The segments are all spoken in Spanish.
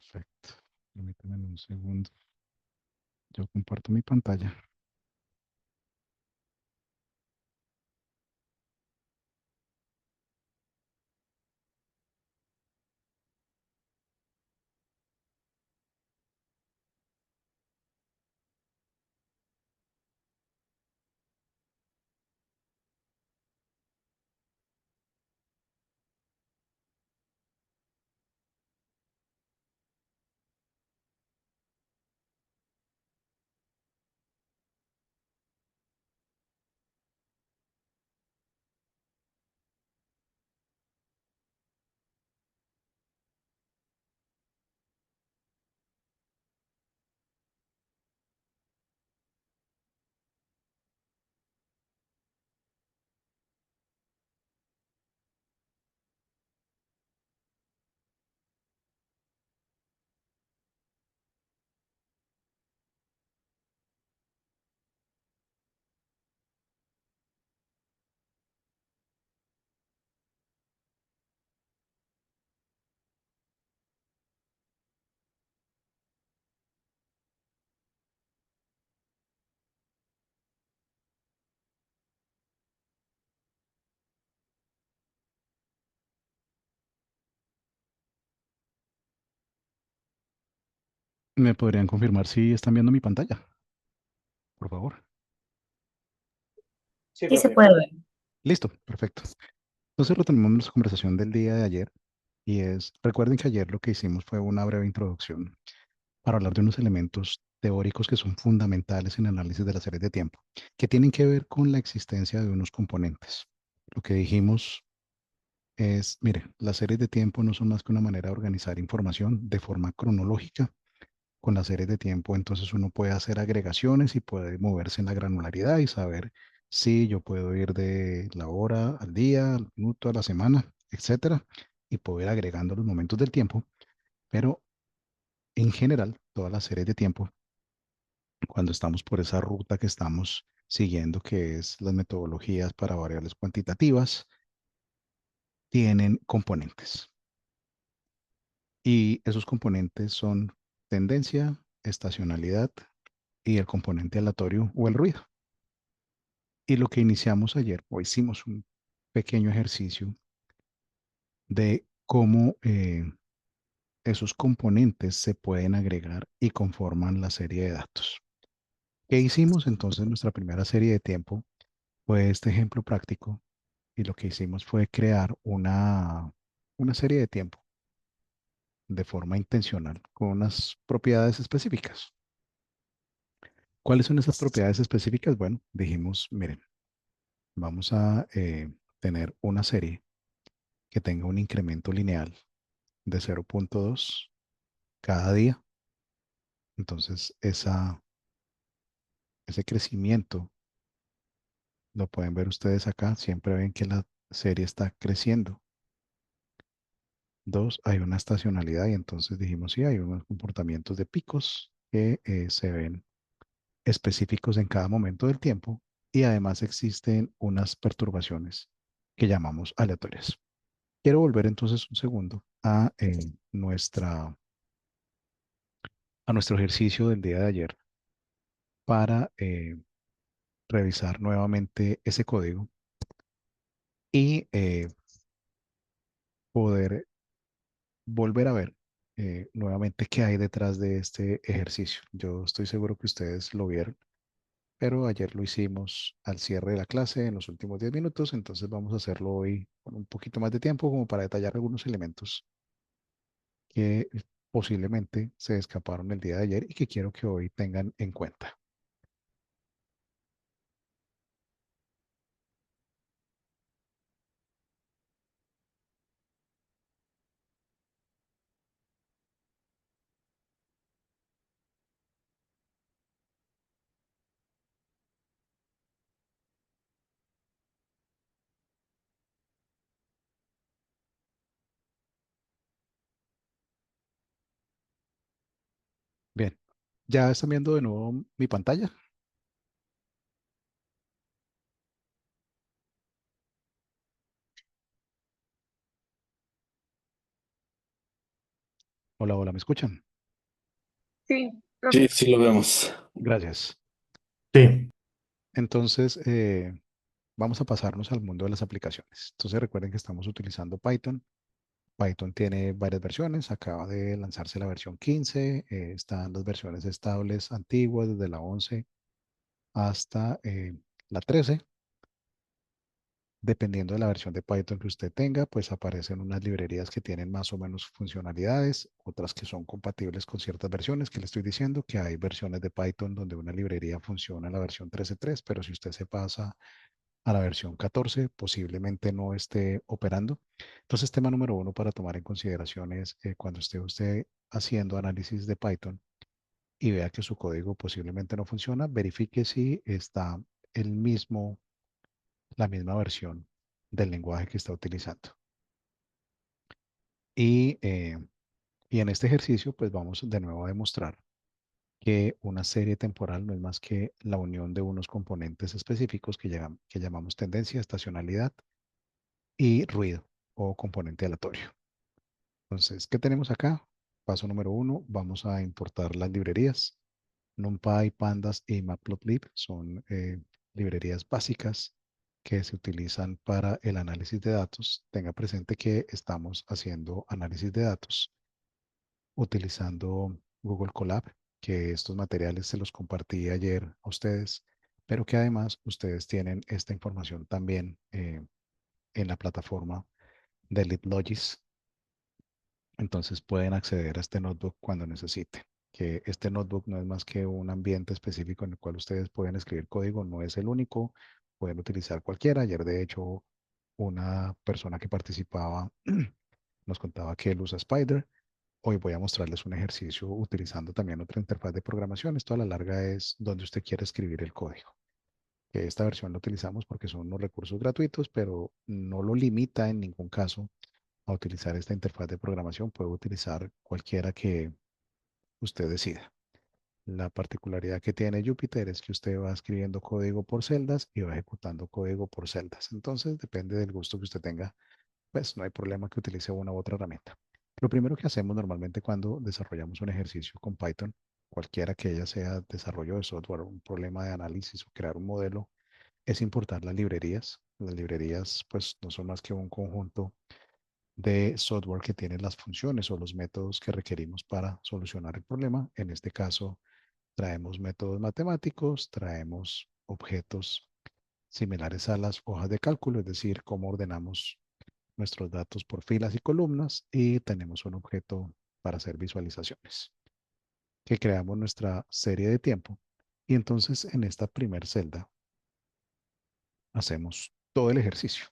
Perfecto. Permítame un segundo. Yo comparto mi pantalla. ¿Me podrían confirmar si están viendo mi pantalla? Por favor. Sí, Sí se profe. puede ver. Listo, perfecto. Entonces retomamos nuestra conversación del día de ayer y recuerden que ayer lo que hicimos fue una breve introducción para hablar de unos elementos teóricos que son fundamentales en el análisis de las series de tiempo, que tienen que ver con la existencia de unos componentes. Lo que dijimos es, mire, las series de tiempo no son más que una manera de organizar información de forma cronológica. Con las series de tiempo, entonces uno puede hacer agregaciones y puede moverse en la granularidad y saber si yo puedo ir de la hora al día, al minuto, a la semana, etcétera, y puedo ir agregando los momentos del tiempo, pero en general, todas las series de tiempo, cuando estamos por esa ruta que estamos siguiendo, que es las metodologías para variables cuantitativas, tienen componentes. Y esos componentes son tendencia, estacionalidad y el componente aleatorio o el ruido. Y lo que iniciamos ayer, o hicimos un pequeño ejercicio de cómo esos componentes se pueden agregar y conforman la serie de datos. ¿Qué hicimos entonces en nuestra primera serie de tiempo? Fue este ejemplo práctico y lo que hicimos fue crear una serie de tiempo de forma intencional con unas propiedades específicas. ¿Cuáles son esas propiedades específicas? Bueno, dijimos, miren, vamos a tener una serie que tenga un incremento lineal de 0,2 cada día. Entonces, ese crecimiento lo pueden ver ustedes acá. Siempre ven que la serie está creciendo. Dos, hay una estacionalidad y entonces dijimos, sí, hay unos comportamientos de picos que se ven específicos en cada momento del tiempo y además existen unas perturbaciones que llamamos aleatorias. Quiero volver entonces un segundo a nuestro ejercicio del día de ayer para revisar nuevamente ese código y poder volver a ver nuevamente qué hay detrás de este ejercicio. Yo estoy seguro que ustedes lo vieron, pero ayer lo hicimos al cierre de la clase en los últimos 10 minutos, entonces vamos a hacerlo hoy con un poquito más de tiempo como para detallar algunos elementos que posiblemente se escaparon el día de ayer y que quiero que hoy tengan en cuenta. Bien, ¿ya están viendo de nuevo mi pantalla? Hola, hola, ¿me escuchan? Sí, Sí, profe. sí lo vemos. Gracias. Sí. Entonces, vamos a pasarnos al mundo de las aplicaciones. Entonces, recuerden que estamos utilizando Python. Python tiene varias versiones. Acaba de lanzarse la versión 15. Están las versiones estables antiguas, desde la 11 hasta la 13. Dependiendo de la versión de Python que usted tenga, pues aparecen unas librerías que tienen más o menos funcionalidades, otras que son compatibles con ciertas versiones, que le estoy diciendo que hay versiones de Python donde una librería funciona en la versión 13.3, pero si usted se pasa a la versión 14, posiblemente no esté operando. Entonces, tema número uno para tomar en consideración es cuando esté usted haciendo análisis de Python y vea que su código posiblemente no funciona, verifique si está el mismo la misma versión del lenguaje que está utilizando. Y, eh, y en este ejercicio, pues vamos de nuevo a demostrar que una serie temporal no es más que la unión de unos componentes específicos que llamamos tendencia, estacionalidad y ruido o componente aleatorio. Entonces, ¿qué tenemos acá? Paso número uno, vamos a importar las librerías. NumPy, Pandas y Matplotlib son librerías básicas que se utilizan para el análisis de datos. Tenga presente que estamos haciendo análisis de datos utilizando Google Colab, que estos materiales se los compartí ayer a ustedes, pero que además ustedes tienen esta información también en la plataforma de LitLogis. Entonces pueden acceder a este notebook cuando necesiten. Que este notebook no es más que un ambiente específico en el cual ustedes pueden escribir código, no es el único, pueden utilizar cualquiera. Ayer, de hecho, una persona que participaba nos contaba que él usa Spider. Hoy voy a mostrarles un ejercicio utilizando también otra interfaz de programación. Esto a la larga es donde usted quiere escribir el código. Que esta versión la utilizamos porque son unos recursos gratuitos, pero no lo limita en ningún caso a utilizar esta interfaz de programación. Puede utilizar cualquiera que usted decida. La particularidad que tiene Jupyter es que usted va escribiendo código por celdas y va ejecutando código por celdas. Entonces, depende del gusto que usted tenga, pues no hay problema que utilice una u otra herramienta. Lo primero que hacemos normalmente cuando desarrollamos un ejercicio con Python, cualquiera que ella sea desarrollo de software, un problema de análisis o crear un modelo, es importar las librerías. Las librerías, pues, no son más que un conjunto de software que tiene las funciones o los métodos que requerimos para solucionar el problema. En este caso, traemos métodos matemáticos, traemos objetos similares a las hojas de cálculo, es decir, cómo ordenamos nuestros datos por filas y columnas, y tenemos un objeto para hacer visualizaciones, que creamos nuestra serie de tiempo. Y entonces en esta primer celda hacemos todo el ejercicio.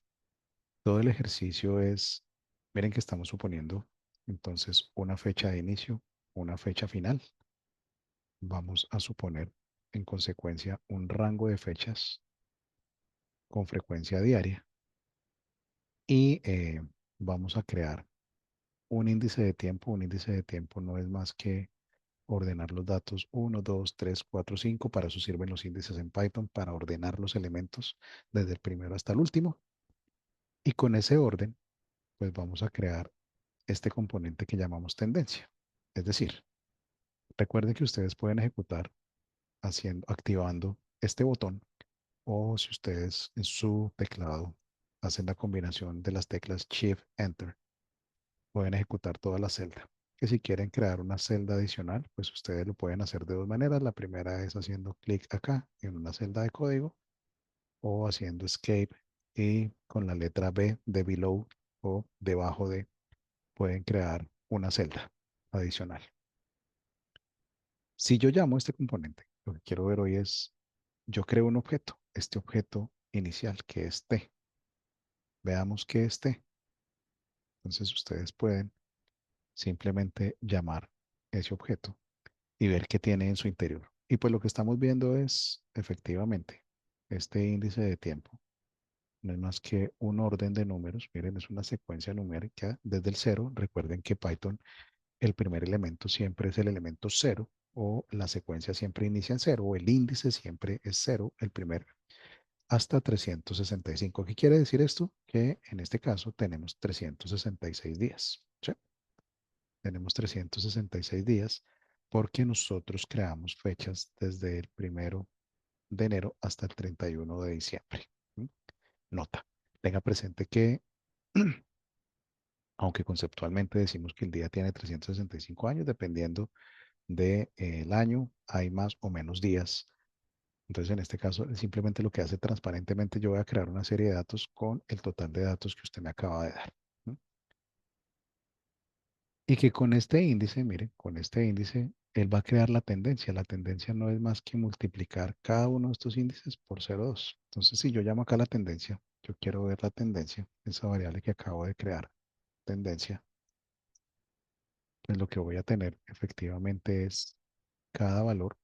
Todo el ejercicio es, miren que estamos suponiendo entonces una fecha de inicio, una fecha final. Vamos a suponer en consecuencia un rango de fechas con frecuencia diaria y vamos a crear un índice de tiempo. Un índice de tiempo no es más que ordenar los datos uno, 2, 3, 4, 5. Para eso sirven los índices en Python, para ordenar los elementos desde el primero hasta el último. Y con ese orden, pues vamos a crear este componente que llamamos tendencia. Es decir, recuerden que ustedes pueden ejecutar activando este botón, o si ustedes en su teclado hacen la combinación de las teclas Shift Enter, pueden ejecutar toda la celda. Que si quieren crear una celda adicional, pues ustedes lo pueden hacer de dos maneras. La primera es haciendo clic acá en una celda de código o haciendo escape y con la letra B de below o debajo de pueden crear una celda adicional. Si yo llamo a este componente, lo que quiero ver hoy es, yo creo un objeto, este objeto inicial que es T. Veamos qué es T. Entonces ustedes pueden simplemente llamar ese objeto y ver qué tiene en su interior. Y pues lo que estamos viendo es efectivamente este índice de tiempo. No es más que un orden de números. Miren, es una secuencia numérica desde el cero. Recuerden que Python, el primer elemento siempre es el elemento cero, o la secuencia siempre inicia en cero, o el índice siempre es cero, el primer, hasta 365. ¿Qué quiere decir esto? Que en este caso tenemos 366 días. ¿Sí? tenemos 366 días porque nosotros creamos fechas desde el 1 de enero hasta el 31 de diciembre. ¿Mm? Nota, tenga presente que aunque conceptualmente decimos que el día tiene 365 años, dependiendo del año, hay más o menos días. Entonces, en este caso, simplemente lo que hace transparentemente, yo voy a crear una serie de datos con el total de datos que usted me acaba de dar. ¿Mm? Y que con este índice, mire, con este índice, él va a crear la tendencia. La tendencia no es más que multiplicar cada uno de estos índices por 0,2. Entonces, si yo llamo acá la tendencia, yo quiero ver la tendencia, esa variable que acabo de crear, tendencia, pues lo que voy a tener efectivamente es cada valor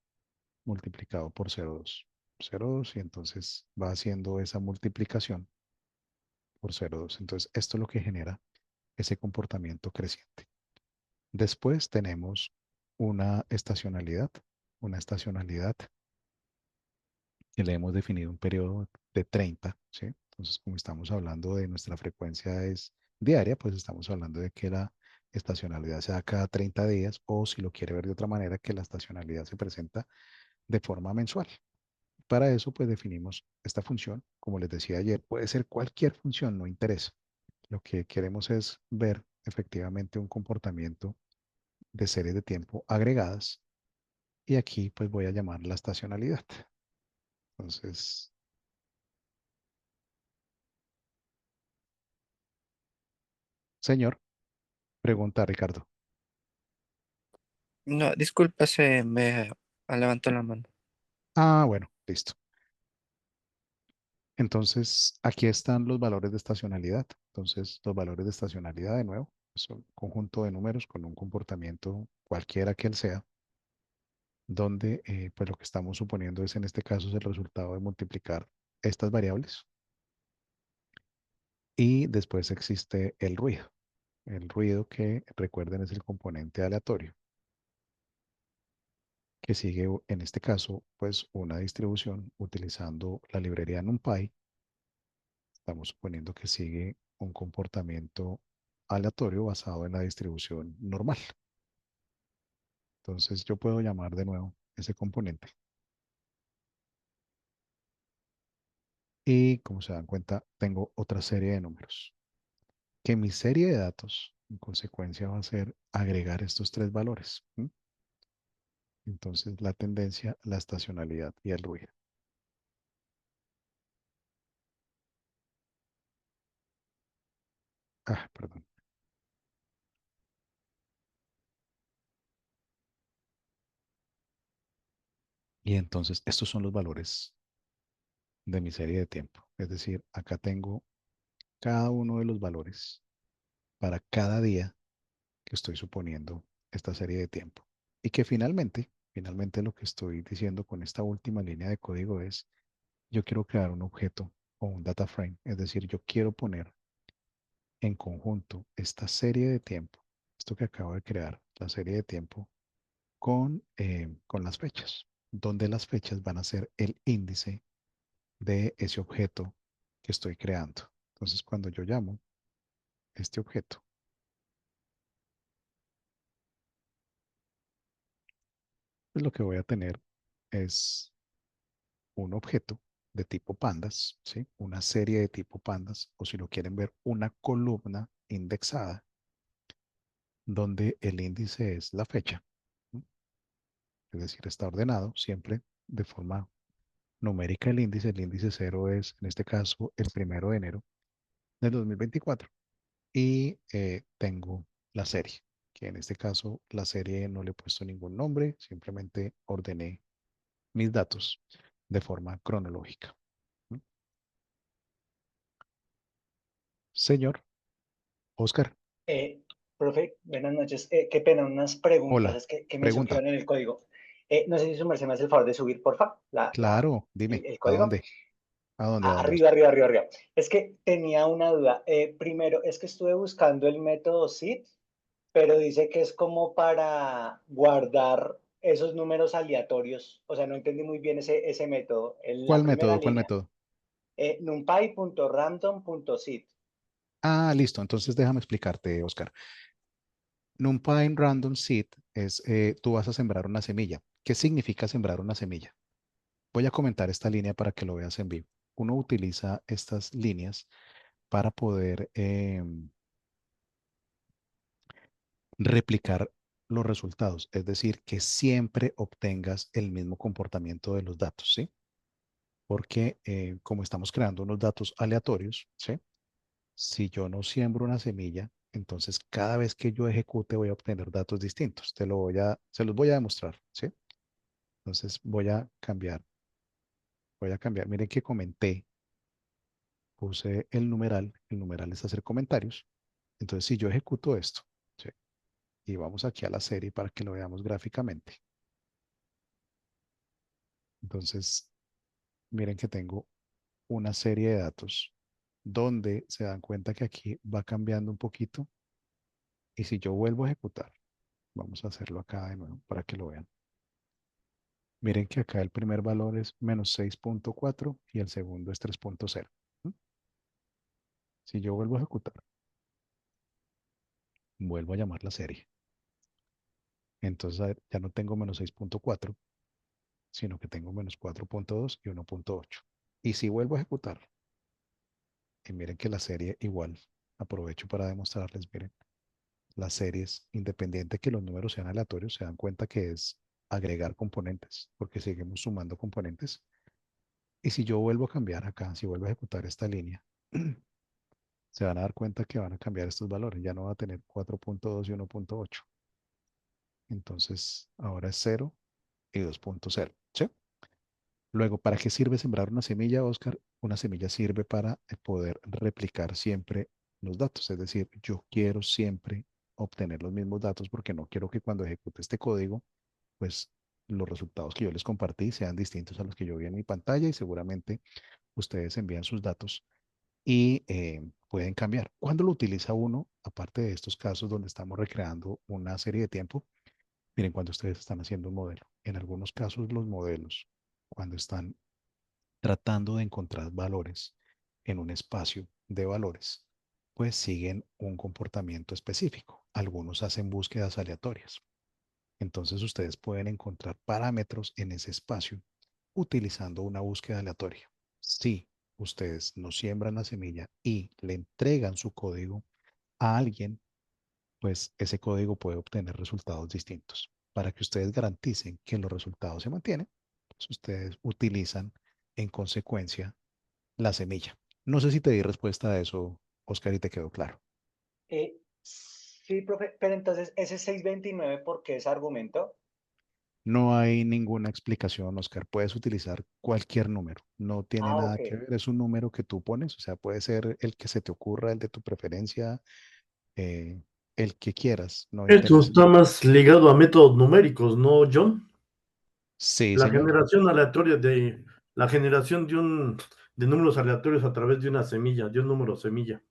multiplicado por 0,2. 0,2 y entonces va haciendo esa multiplicación por 0,2. Entonces, esto es lo que genera ese comportamiento creciente. Después tenemos una estacionalidad que le hemos definido un periodo de 30, ¿sí? Entonces, como estamos hablando de nuestra frecuencia es diaria, pues estamos hablando de que la estacionalidad se da cada 30 días o si lo quiere ver de otra manera, que la estacionalidad se presenta de forma mensual. Para eso, pues definimos esta función. Como les decía ayer, puede ser cualquier función, no interesa. Lo que queremos es ver efectivamente un comportamiento de series de tiempo agregadas y aquí pues voy a llamar la estacionalidad. Entonces, señor, pregunta Ricardo. No, disculpa, se me levantó la mano. Ah, bueno, listo. Entonces, aquí están los valores de estacionalidad. Entonces, los valores de estacionalidad, de nuevo, son un conjunto de números con un comportamiento cualquiera que él sea, donde pues lo que estamos suponiendo es en este caso es el resultado de multiplicar estas variables. Y después existe el ruido. El ruido que recuerden es el componente aleatorio, que sigue en este caso pues una distribución utilizando la librería NumPy. Estamos suponiendo que sigue un comportamiento aleatorio basado en la distribución normal. Entonces yo puedo llamar de nuevo ese componente. Y como se dan cuenta, tengo otra serie de números. Que mi serie de datos, en consecuencia, va a ser agregar estos tres valores. ¿M? Entonces, la tendencia, la estacionalidad y el ruido. Ah, perdón. Y entonces, estos son los valores de mi serie de tiempo. Es decir, acá tengo cada uno de los valores para cada día que estoy suponiendo esta serie de tiempo. Y que finalmente lo que estoy diciendo con esta última línea de código es, yo quiero crear un objeto o un data frame. Es decir, yo quiero poner en conjunto esta serie de tiempo, esto que acabo de crear, la serie de tiempo, con las fechas, donde las fechas van a ser el índice de ese objeto que estoy creando. Entonces, cuando yo llamo este objeto, pues lo que voy a tener es un objeto de tipo pandas, ¿sí? Una serie de tipo pandas, o si lo quieren ver, una columna indexada, donde el índice es la fecha, ¿no? Es decir, está ordenado siempre de forma numérica el índice cero es, en este caso, el 1 de enero del 2024. Y tengo la serie, que en este caso la serie no le he puesto ningún nombre, simplemente ordené mis datos de forma cronológica. ¿Mm? Señor Oscar, Eh, Profe, buenas noches. Qué pena, unas preguntas hola, es que me pregunta. surgieron en el código. No sé si su merced me hace el favor de subir, porfa, Claro, dime, el ¿a código. dónde? ¿A dónde? ¿A dónde, Arriba, Oscar? arriba, arriba, arriba. Es que tenía una duda. Primero, es que estuve buscando el método SID, pero dice que es como para guardar esos números aleatorios. O sea, no entendí muy bien ese método. En la ¿Cuál primera método? ¿Cuál línea, método? numpy.random.seed. Ah, listo. Entonces déjame explicarte, Oscar. NumPy Random Seed es, tú vas a sembrar una semilla. ¿Qué significa sembrar una semilla? Voy a comentar esta línea para que lo veas en vivo. Uno utiliza estas líneas para poder replicar los resultados, es decir, que siempre obtengas el mismo comportamiento de los datos, ¿sí? Porque como estamos creando unos datos aleatorios, ¿sí? Si yo no siembro una semilla, entonces cada vez que yo ejecute voy a obtener datos distintos. Se los voy a demostrar, ¿sí? Entonces voy a cambiar. Miren que comenté, puse el numeral es hacer comentarios. Entonces si yo ejecuto esto, ¿sí? Y vamos aquí a la serie para que lo veamos gráficamente. Entonces, miren que tengo una serie de datos donde se dan cuenta que aquí va cambiando un poquito. Y si yo vuelvo a ejecutar, vamos a hacerlo acá de nuevo para que lo vean. Miren que acá el primer valor es menos 6.4 y el segundo es 3.0. ¿Mm? Si yo vuelvo a ejecutar, vuelvo a llamar la serie. Entonces a ver, ya no tengo menos 6.4, sino que tengo menos 4.2 y 1.8. Y si vuelvo a ejecutar, y miren que la serie igual, aprovecho para demostrarles, miren, las series, independiente que los números sean aleatorios, se dan cuenta que es agregar componentes, porque seguimos sumando componentes. Y si yo vuelvo a cambiar acá, si vuelvo a ejecutar esta línea, se van a dar cuenta que van a cambiar estos valores. Ya no va a tener 4.2 y 1.8. Entonces, ahora es 0 y 2.0. ¿Sí? Luego, ¿para qué sirve sembrar una semilla, Oscar? Una semilla sirve para poder replicar siempre los datos. Es decir, yo quiero siempre obtener los mismos datos porque no quiero que cuando ejecute este código, pues los resultados que yo les compartí sean distintos a los que yo vi en mi pantalla y seguramente ustedes envían sus datos y pueden cambiar. ¿Cuándo lo utiliza uno? Aparte de estos casos donde estamos recreando una serie de tiempo, miren, cuando ustedes están haciendo un modelo. En algunos casos los modelos, cuando están tratando de encontrar valores en un espacio de valores, pues siguen un comportamiento específico. Algunos hacen búsquedas aleatorias. Entonces ustedes pueden encontrar parámetros en ese espacio utilizando una búsqueda aleatoria. Si ustedes no siembran la semilla y le entregan su código a alguien, pues ese código puede obtener resultados distintos. Para que ustedes garanticen que los resultados se mantienen, pues ustedes utilizan en consecuencia la semilla. No sé si te di respuesta a eso, Oscar, y te quedó claro. Sí, profe, pero entonces ese 629, ¿por qué ese argumento? No hay ninguna explicación, Oscar. Puedes utilizar cualquier número. No tiene Ah, nada ok. que ver. Es un número que tú pones. O sea, puede ser el que se te ocurra, el de tu preferencia, eh, el que quieras. No Esto interesa. está más ligado a métodos numéricos, ¿no, John? Sí, La señor. generación aleatoria la generación de números aleatorios a través de una semilla, de un número semilla.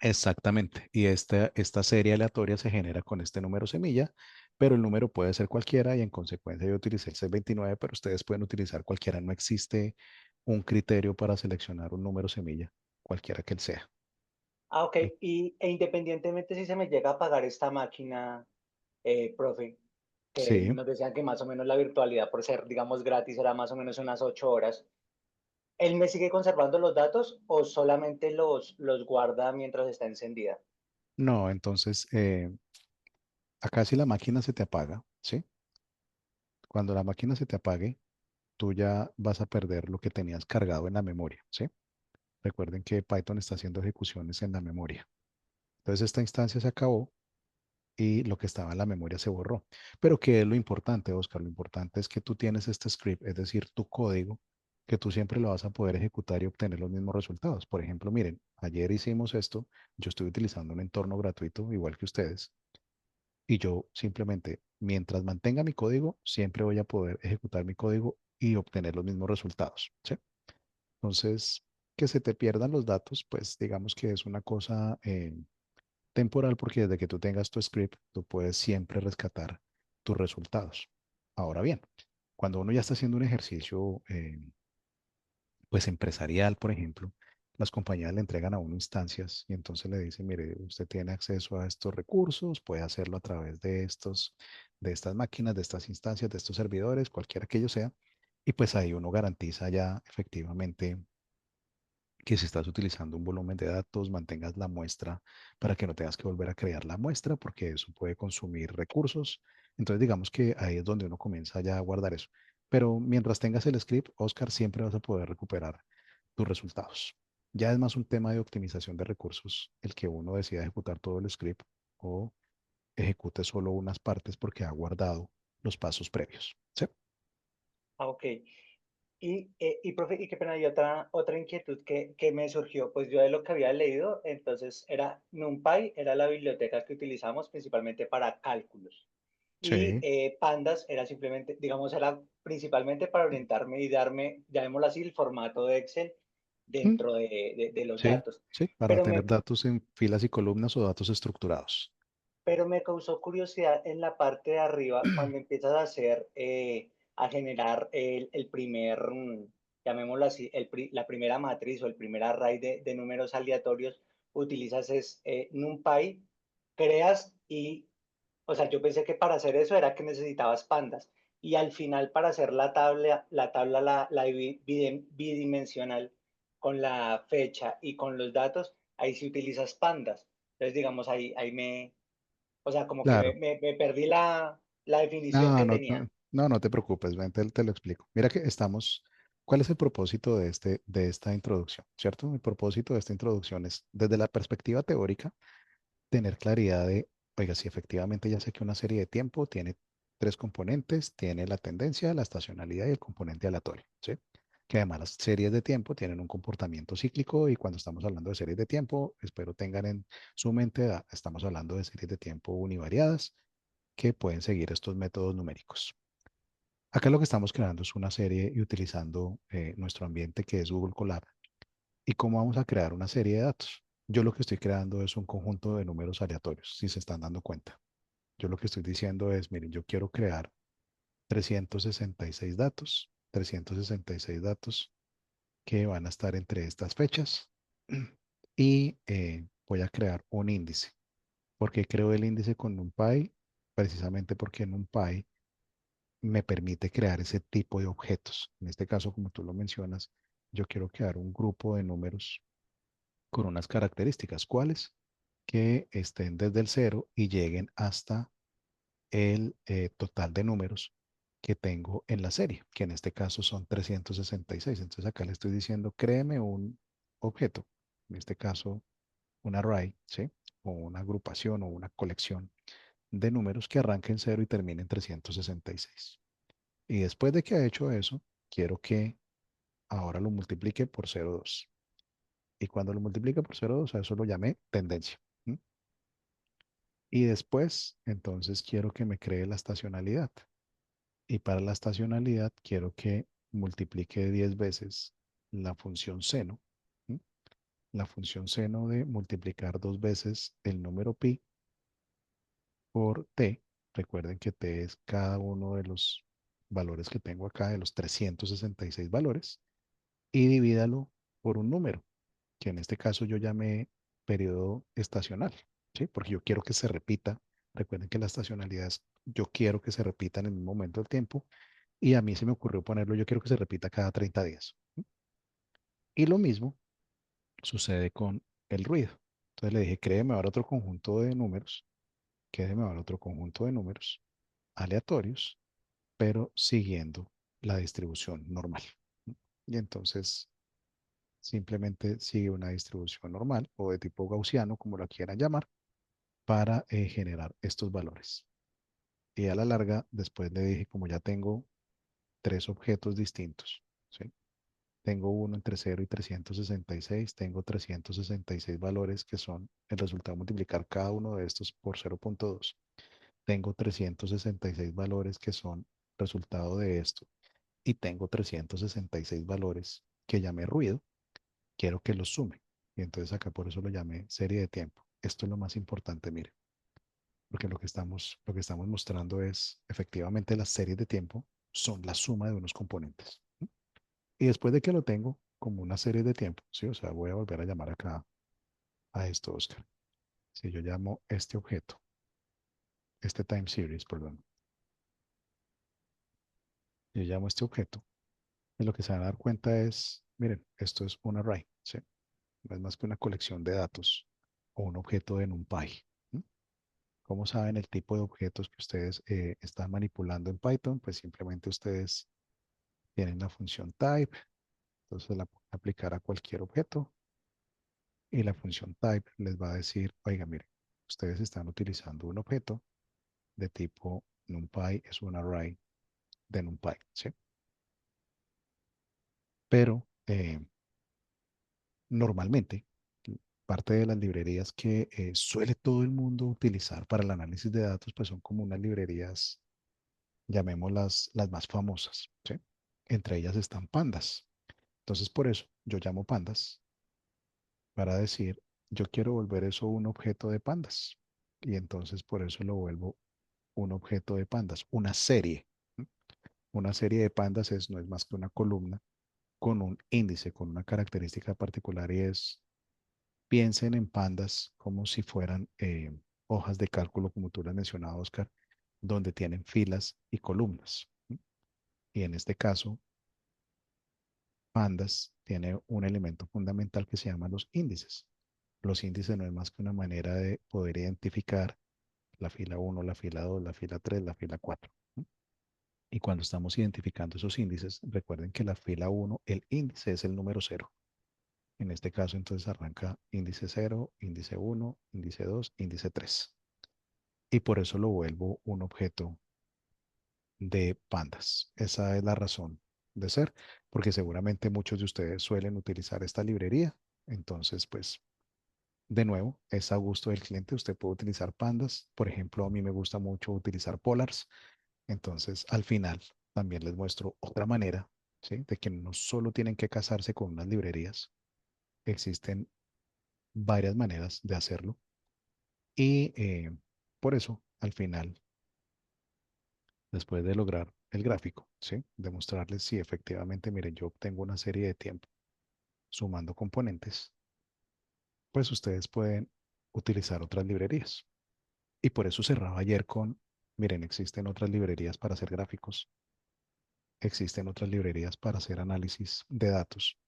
Exactamente. Y esta serie aleatoria se genera con este número semilla, pero el número puede ser cualquiera y en consecuencia yo utilicé el 629, pero ustedes pueden utilizar cualquiera. No existe un criterio para seleccionar un número semilla, cualquiera que él sea. Ah, ok. E independientemente si se me llega a apagar esta máquina, profe, que Sí. nos decían que más o menos la virtualidad por ser, digamos, gratis era más o menos unas 8 horas, ¿él me sigue conservando los datos o solamente los guarda mientras está encendida? No, entonces acá si la máquina se te apaga, ¿sí? Cuando la máquina se te apague, tú ya vas a perder lo que tenías cargado en la memoria, ¿sí? Recuerden que Python está haciendo ejecuciones en la memoria. Entonces esta instancia se acabó y lo que estaba en la memoria se borró. Pero ¿qué es lo importante, Oscar? Lo importante es que tú tienes este script, es decir, tu código, que tú siempre lo vas a poder ejecutar y obtener los mismos resultados. Por ejemplo, miren, ayer hicimos esto, yo estoy utilizando un entorno gratuito, igual que ustedes, y yo simplemente, mientras mantenga mi código, siempre voy a poder ejecutar mi código y obtener los mismos resultados, ¿sí? Entonces, que se te pierdan los datos, pues digamos que es una cosa temporal porque desde que tú tengas tu script, tú puedes siempre rescatar tus resultados. Ahora bien, cuando uno ya está haciendo un ejercicio, pues empresarial, por ejemplo, las compañías le entregan a uno instancias y entonces le dicen, mire, usted tiene acceso a estos recursos, puede hacerlo a través de estas máquinas, de estas instancias, de estos servidores, cualquiera que ello sea. Y pues ahí uno garantiza ya efectivamente que si estás utilizando un volumen de datos, mantengas la muestra para que no tengas que volver a crear la muestra, porque eso puede consumir recursos. Entonces, digamos que ahí es donde uno comienza ya a guardar eso. Pero mientras tengas el script, Oscar, siempre vas a poder recuperar tus resultados. Ya es más un tema de optimización de recursos, el que uno decida ejecutar todo el script o ejecute solo unas partes porque ha guardado los pasos previos. ¿Sí? Ah, ok. Profe, y qué pena, y otra inquietud que me surgió, pues yo de lo que había leído, entonces era NumPy, era la biblioteca que utilizamos principalmente para cálculos. Y Sí. Pandas era simplemente, digamos, era principalmente para orientarme y darme, llamémoslo así, el formato de Excel Mm, dentro de los sí, datos. sí, para Pero tener me, datos en filas y columnas o datos estructurados. pero me causó curiosidad en la parte de arriba cuando empiezas a hacer, a generar el primer, llamémoslo así, la primera matriz o el primer array de números aleatorios, utilizas NumPy, creas y, o sea, yo pensé que para hacer eso era que necesitabas pandas. Y al final para hacer la tabla bidimensional con la fecha y con los datos, ahí sí utilizas pandas. Entonces, digamos, o sea, como que Claro. me perdí la definición No, que no, tenía. no, no, no te preocupes, ven, te lo explico. Mira que estamos, ¿cuál es el propósito de esta introducción? ¿Cierto? El propósito de esta introducción es, desde la perspectiva teórica, tener claridad de, oiga, si efectivamente ya sé que una serie de tiempo tiene tres componentes, tiene la tendencia, la estacionalidad y el componente aleatorio, ¿sí? Que además las series de tiempo tienen un comportamiento cíclico y cuando estamos hablando de series de tiempo, espero tengan en su mente, estamos hablando de series de tiempo univariadas que pueden seguir estos métodos numéricos. Acá lo que estamos creando es una serie y utilizando nuestro ambiente que es Google Colab. ¿Y cómo vamos a crear una serie de datos? Yo lo que estoy creando es un conjunto de números aleatorios, si se están dando cuenta. Yo lo que estoy diciendo es, miren, yo quiero crear 366 datos que van a estar entre estas fechas y voy a crear un índice. ¿Por qué creo el índice con NumPy? Precisamente porque NumPy me permite crear ese tipo de objetos. En este caso, como tú lo mencionas, yo quiero crear un grupo de números con unas características. ¿Cuáles? Que estén desde el cero y lleguen hasta el total de números que tengo en la serie, que en este caso son 366. Entonces acá le estoy diciendo, créeme un objeto, en este caso un array, ¿sí? O una agrupación o una colección de números que arranque en cero y termine en 366. Y después de que ha hecho eso, quiero que ahora lo multiplique por 0,2. Y cuando lo multiplique por 0,2, a eso lo llamé tendencia. ¿M? Y después, entonces, quiero que me cree la estacionalidad. Y para la estacionalidad, quiero que multiplique 10 veces la función seno. ¿M? La función seno de multiplicar dos veces el número pi por t. Recuerden que t es cada uno de los valores que tengo acá, de los 366 valores. Y divídalo por un número, que en este caso yo llamé periodo estacional, ¿sí? Porque yo quiero que se repita. Recuerden que la estacionalidad es, yo quiero que se repita en el mismo momento del tiempo y a mí se me ocurrió ponerlo, yo quiero que se repita cada 30 días. ¿Sí? Y lo mismo sucede con el ruido. Entonces le dije, créeme ahora otro conjunto de números, créeme ahora otro conjunto de números aleatorios, pero siguiendo la distribución normal. ¿Sí? Y entonces simplemente sigue una distribución normal o de tipo gaussiano, como la quieran llamar, para generar estos valores. Y a la larga, después le dije, como ya tengo tres objetos distintos, ¿sí? Tengo uno entre 0 y 366, tengo 366 valores que son el resultado de multiplicar cada uno de estos por 0,2. Tengo 366 valores que son resultado de esto y tengo 366 valores que llamé ruido, quiero que los sume. Y entonces acá por eso lo llamé serie de tiempo. Esto es lo más importante, mire, porque lo que estamos mostrando es efectivamente las series de tiempo son la suma de unos componentes. ¿Sí? Y después de que lo tengo, como una serie de tiempo, ¿sí? O sea, voy a volver a llamar acá a esto, Oscar. Si yo llamo este objeto, este time series, perdón, yo llamo este objeto, y lo que se van a dar cuenta es, miren, esto es un array, ¿sí? No es más que una colección de datos o un objeto de NumPy. ¿Mm? ¿Cómo saben el tipo de objetos que ustedes están manipulando en Python? Pues simplemente ustedes tienen la función type, entonces la pueden aplicar a cualquier objeto y la función type les va a decir, oiga, miren, ustedes están utilizando un objeto de tipo NumPy, es un array de NumPy, ¿sí? Pero normalmente, parte de las librerías que suele todo el mundo utilizar para el análisis de datos, pues son como unas librerías, llamémoslas las más famosas, ¿sí? Entre ellas están pandas. Entonces, por eso yo llamo pandas para decir, yo quiero volver eso un objeto de pandas. Y entonces por eso lo vuelvo un objeto de pandas, una serie. ¿Mm? Una serie de pandas no es más que una columna con un índice, con una característica particular y es, piensen en pandas como si fueran hojas de cálculo, como tú lo has mencionado, Oscar, donde tienen filas y columnas. ¿Mm? Y en este caso, pandas tiene un elemento fundamental que se llama los índices. Los índices no es más que una manera de poder identificar la fila 1, la fila 2, la fila 3, la fila 4. ¿Mm? Y cuando estamos identificando esos índices, recuerden que la fila 1, el índice es el número 0. En este caso, entonces arranca índice 0, índice 1, índice 2, índice 3. Y por eso lo vuelvo un objeto de pandas. Esa es la razón de ser, porque seguramente muchos de ustedes suelen utilizar esta librería. Entonces, pues, de nuevo, es a gusto del cliente. Usted puede utilizar pandas. Por ejemplo, a mí me gusta mucho utilizar polars. Entonces, al final, también les muestro otra manera, ¿sí? De que no solo tienen que casarse con unas librerías. Existen varias maneras de hacerlo. Y por eso, al final, después de lograr el gráfico, ¿sí? Demostrarles si efectivamente, miren, yo obtengo una serie de tiempo sumando componentes, pues ustedes pueden utilizar otras librerías. Y por eso cerraba ayer con, miren, existen otras librerías para hacer gráficos, existen otras librerías para hacer análisis de datos,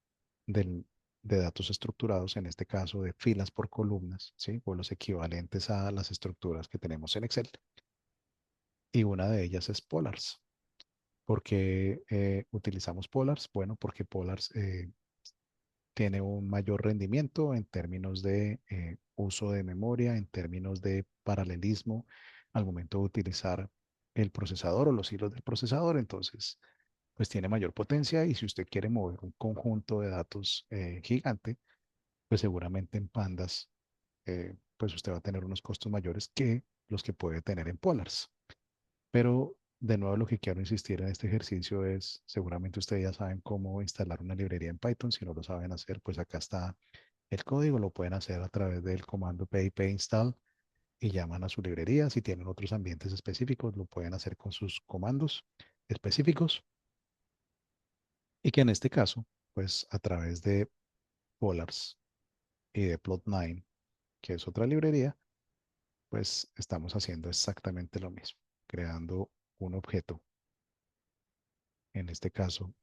del- de datos estructurados, en este caso de filas por columnas, ¿sí? O los equivalentes a las estructuras que tenemos en Excel. Y una de ellas es Polars. ¿Por qué utilizamos Polars? Bueno, porque Polars tiene un mayor rendimiento en términos de uso de memoria, en términos de paralelismo al momento de utilizar el procesador o los hilos del procesador. Entonces, pues tiene mayor potencia y si usted quiere mover un conjunto de datos gigante, pues seguramente en Pandas, pues usted va a tener unos costos mayores que los que puede tener en Polars. Pero de nuevo lo que quiero insistir en este ejercicio es, seguramente ustedes ya saben cómo instalar una librería en Python. Si no lo saben hacer, pues acá está el código. Lo pueden hacer a través del comando pip install y llaman a su librería. Si tienen otros ambientes específicos, lo pueden hacer con sus comandos específicos. Y que en este caso, pues a través de Polars y de Plot9, que es otra librería, pues estamos haciendo exactamente lo mismo, creando un objeto. En este caso,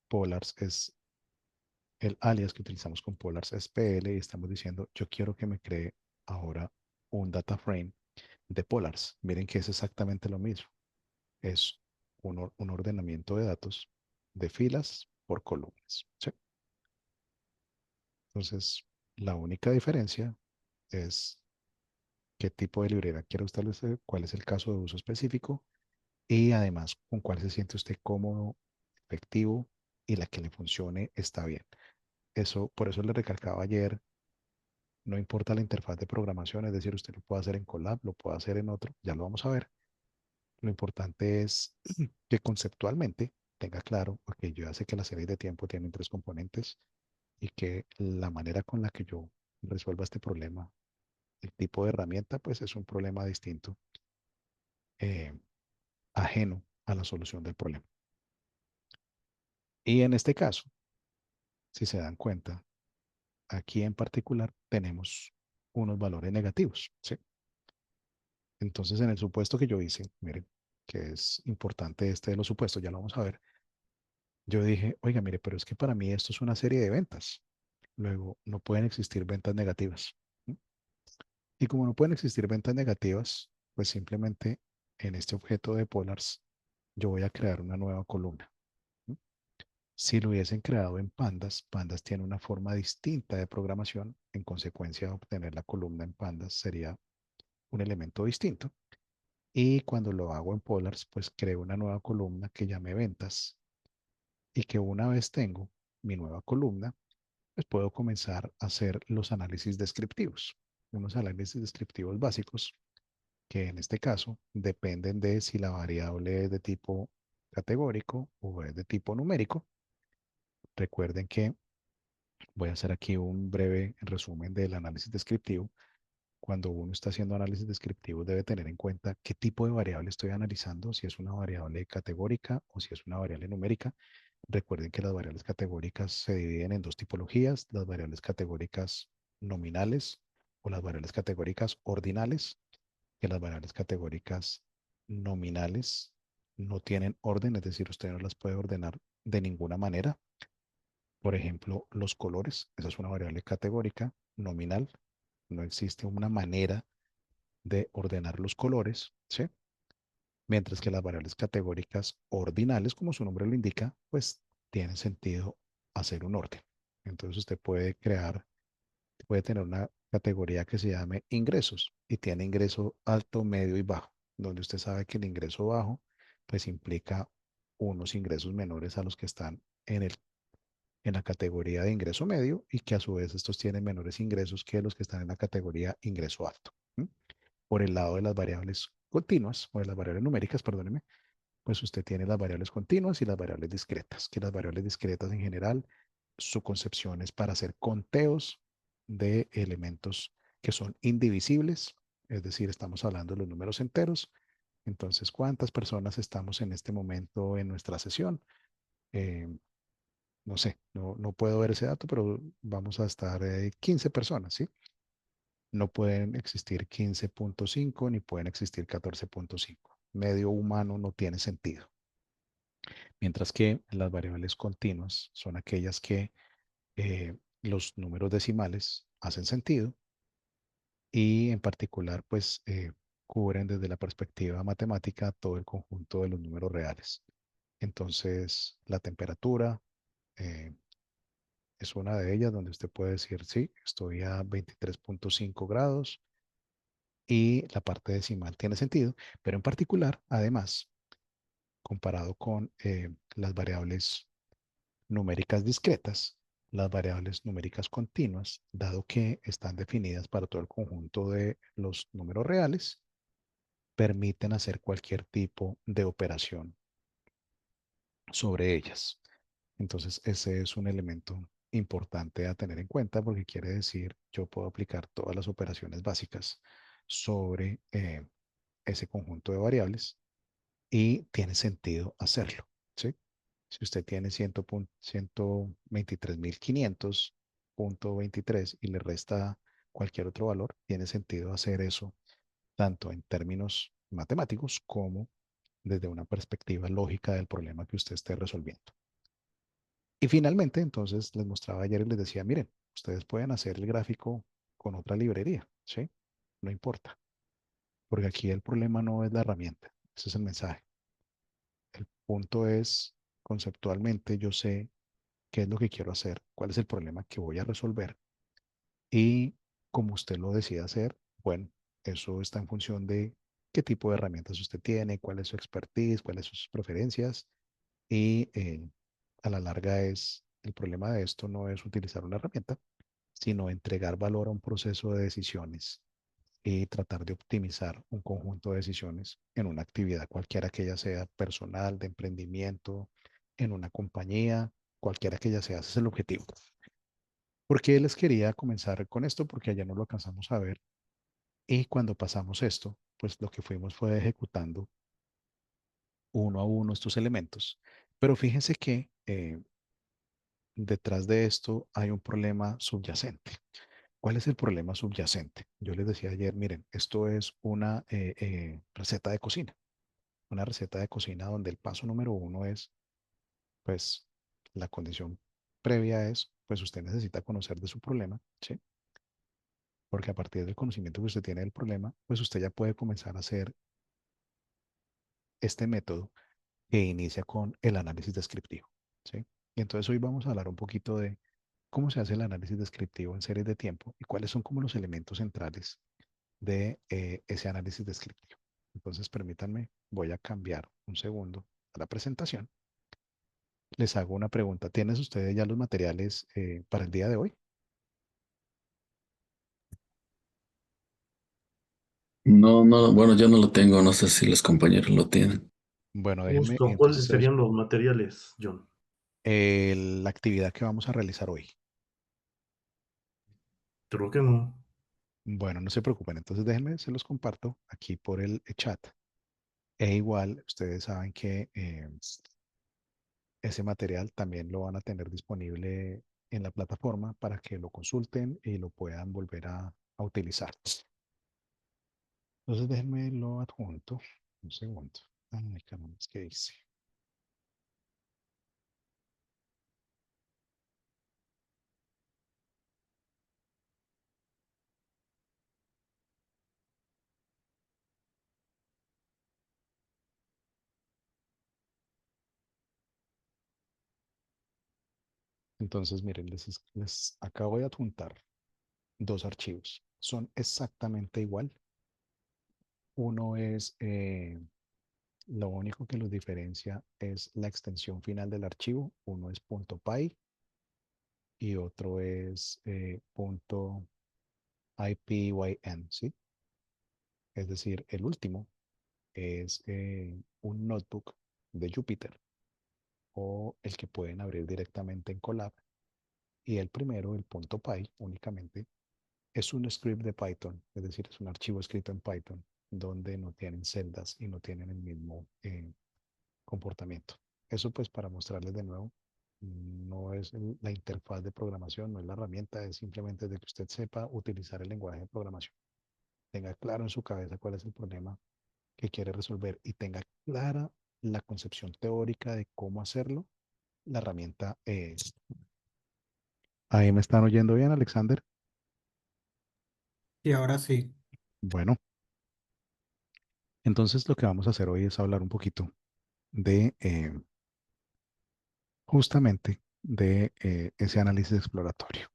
Polars es el alias que utilizamos con Polars es PL y estamos diciendo, yo quiero que me cree ahora un data frame de Polars. Miren que es exactamente lo mismo. Es un ordenamiento de datos de filas por columnas. ¿Sí? Entonces, la única diferencia es qué tipo de librería quiere establecer, cuál es el caso de uso específico y además con cuál se siente usted cómodo, efectivo y la que le funcione está bien. Eso, por eso le recalcaba ayer, no importa la interfaz de programación, es decir, usted lo puede hacer en Colab, lo puede hacer en otro, ya lo vamos a ver. Lo importante es que conceptualmente tenga claro, porque yo ya sé que la serie de tiempo tiene 3 componentes y que la manera con la que yo resuelva este problema, el tipo de herramienta, pues es un problema distinto, eh, ajeno a la solución del problema. Y en este caso, si se dan cuenta, aquí en particular tenemos unos valores negativos, ¿sí? Entonces, en el supuesto que yo hice, miren, que es importante este de los supuestos, ya lo vamos a ver, yo dije, oiga, mire, pero es que para mí esto es una serie de ventas. Luego, no pueden existir ventas negativas. ¿Mm? Y como no pueden existir ventas negativas, pues simplemente en este objeto de polars, yo voy a crear una nueva columna. ¿Mm? Si lo hubiesen creado en pandas, pandas tiene una forma distinta de programación. En consecuencia, obtener la columna en pandas sería un elemento distinto. Y cuando lo hago en polars, pues creo una nueva columna que llame ventas y que una vez tengo mi nueva columna, pues puedo comenzar a hacer los análisis descriptivos. Unos análisis descriptivos básicos que en este caso dependen de si la variable es de tipo categórico o es de tipo numérico. Recuerden que voy a hacer aquí un breve resumen del análisis descriptivo. Cuando uno está haciendo análisis descriptivo debe tener en cuenta qué tipo de variable estoy analizando, si es una variable categórica o si es una variable numérica. Recuerden que las variables categóricas se dividen en dos tipologías, las variables categóricas nominales o las variables categóricas ordinales, que las variables categóricas nominales no tienen orden, es decir, usted no las puede ordenar de ninguna manera. Por ejemplo, los colores, esa es una variable categórica nominal, no existe una manera de ordenar los colores, ¿sí? Mientras que las variables categóricas ordinales, como su nombre lo indica, pues tienen sentido hacer un orden. Entonces usted puede tener una categoría que se llame ingresos y tiene ingreso alto, medio y bajo, donde usted sabe que el ingreso bajo pues implica unos ingresos menores a los que están en la categoría de ingreso medio y que a su vez estos tienen menores ingresos que los que están en la categoría ingreso alto. ¿Mm? Por el lado de las variables continuas o de las variables numéricas, perdóneme, pues usted tiene las variables continuas y las variables discretas, que las variables discretas en general, su concepción es para hacer conteos de elementos que son indivisibles, es decir, estamos hablando de los números enteros. Entonces, ¿cuántas personas estamos en este momento en nuestra sesión? Eh, no sé, no puedo ver ese dato, pero vamos a estar 15 personas, ¿sí? No pueden existir 15.5 ni pueden existir 14.5. Medio humano no tiene sentido. Mientras que las variables continuas son aquellas que los números decimales hacen sentido y en particular pues cubren desde la perspectiva matemática todo el conjunto de los números reales. Entonces la temperatura eh, es una de ellas donde usted puede decir, sí, estoy a 23.5 grados y la parte decimal tiene sentido, pero en particular, además, comparado con las variables numéricas discretas, las variables numéricas continuas, dado que están definidas para todo el conjunto de los números reales, permiten hacer cualquier tipo de operación sobre ellas. Entonces, ese es un elemento importante a tener en cuenta porque quiere decir, yo puedo aplicar todas las operaciones básicas sobre ese conjunto de variables y tiene sentido hacerlo, ¿sí? Si usted tiene 123.500.23 y le resta cualquier otro valor, tiene sentido hacer eso tanto en términos matemáticos como desde una perspectiva lógica del problema que usted esté resolviendo. Y finalmente, entonces, les mostraba ayer y les decía, miren, ustedes pueden hacer el gráfico con otra librería, ¿sí? No importa, porque aquí el problema no es la herramienta, ese es el mensaje. El punto es, conceptualmente, yo sé qué es lo que quiero hacer, cuál es el problema que voy a resolver y como usted lo decida hacer, bueno, eso está en función de qué tipo de herramientas usted tiene, cuál es su expertise, cuáles son sus preferencias y a la larga el problema de esto no es utilizar una herramienta, sino entregar valor a un proceso de decisiones y tratar de optimizar un conjunto de decisiones en una actividad cualquiera que ella sea personal, de emprendimiento, en una compañía, cualquiera que ella sea, ese es el objetivo. ¿Por qué les quería comenzar con esto? Porque allá no lo alcanzamos a ver y cuando pasamos esto, pues lo que fuimos fue ejecutando uno a uno estos elementos. Pero fíjense que detrás de esto hay un problema subyacente. ¿Cuál es el problema subyacente? Yo les decía ayer, miren, esto es una receta de cocina. Una receta de cocina donde el paso número uno es, pues, la condición previa es, pues usted necesita conocer de su problema, ¿sí? Porque a partir del conocimiento que usted tiene del problema, pues usted ya puede comenzar a hacer este método que inicia con el análisis descriptivo, ¿sí? Y entonces hoy vamos a hablar un poquito de cómo se hace el análisis descriptivo en series de tiempo y cuáles son como los elementos centrales de ese análisis descriptivo. Entonces, permítanme, voy a cambiar un segundo a la presentación. Les hago una pregunta. ¿Tienen ustedes ya los materiales para el día de hoy? No, no, bueno, yo no lo tengo, no sé si los compañeros lo tienen. Bueno, déjenme Justo, ¿cuáles entonces serían los materiales, John? la actividad que vamos a realizar hoy. Creo que no. Bueno, no se preocupen, entonces déjenme, se los comparto aquí por el chat. E igual, ustedes saben que ese material también lo van a tener disponible en la plataforma para que lo consulten y lo puedan volver a utilizar. Entonces déjenme lo adjunto. Un segundo. Ay, caramba, ¿qué dice? Entonces, miren, les acabo de adjuntar dos archivos. Son exactamente igual. Uno es, lo único que los diferencia es la extensión final del archivo. Uno es .py y otro es .ipyn, ¿sí? Es decir, el último es un notebook de Jupyter o el que pueden abrir directamente en Colab. Y el primero, el .py, únicamente es un script de Python, es decir, es un archivo escrito en Python donde no tienen celdas y no tienen el mismo comportamiento. Eso pues para mostrarles de nuevo, no es la interfaz de programación, no es la herramienta, es simplemente de que usted sepa utilizar el lenguaje de programación. Tenga claro en su cabeza cuál es el problema que quiere resolver y tenga clara la concepción teórica de cómo hacerlo. La herramienta es... ¿Ahí me están oyendo bien, Alexander? Y ahora sí. Bueno, entonces lo que vamos a hacer hoy es hablar un poquito de justamente de ese análisis exploratorio.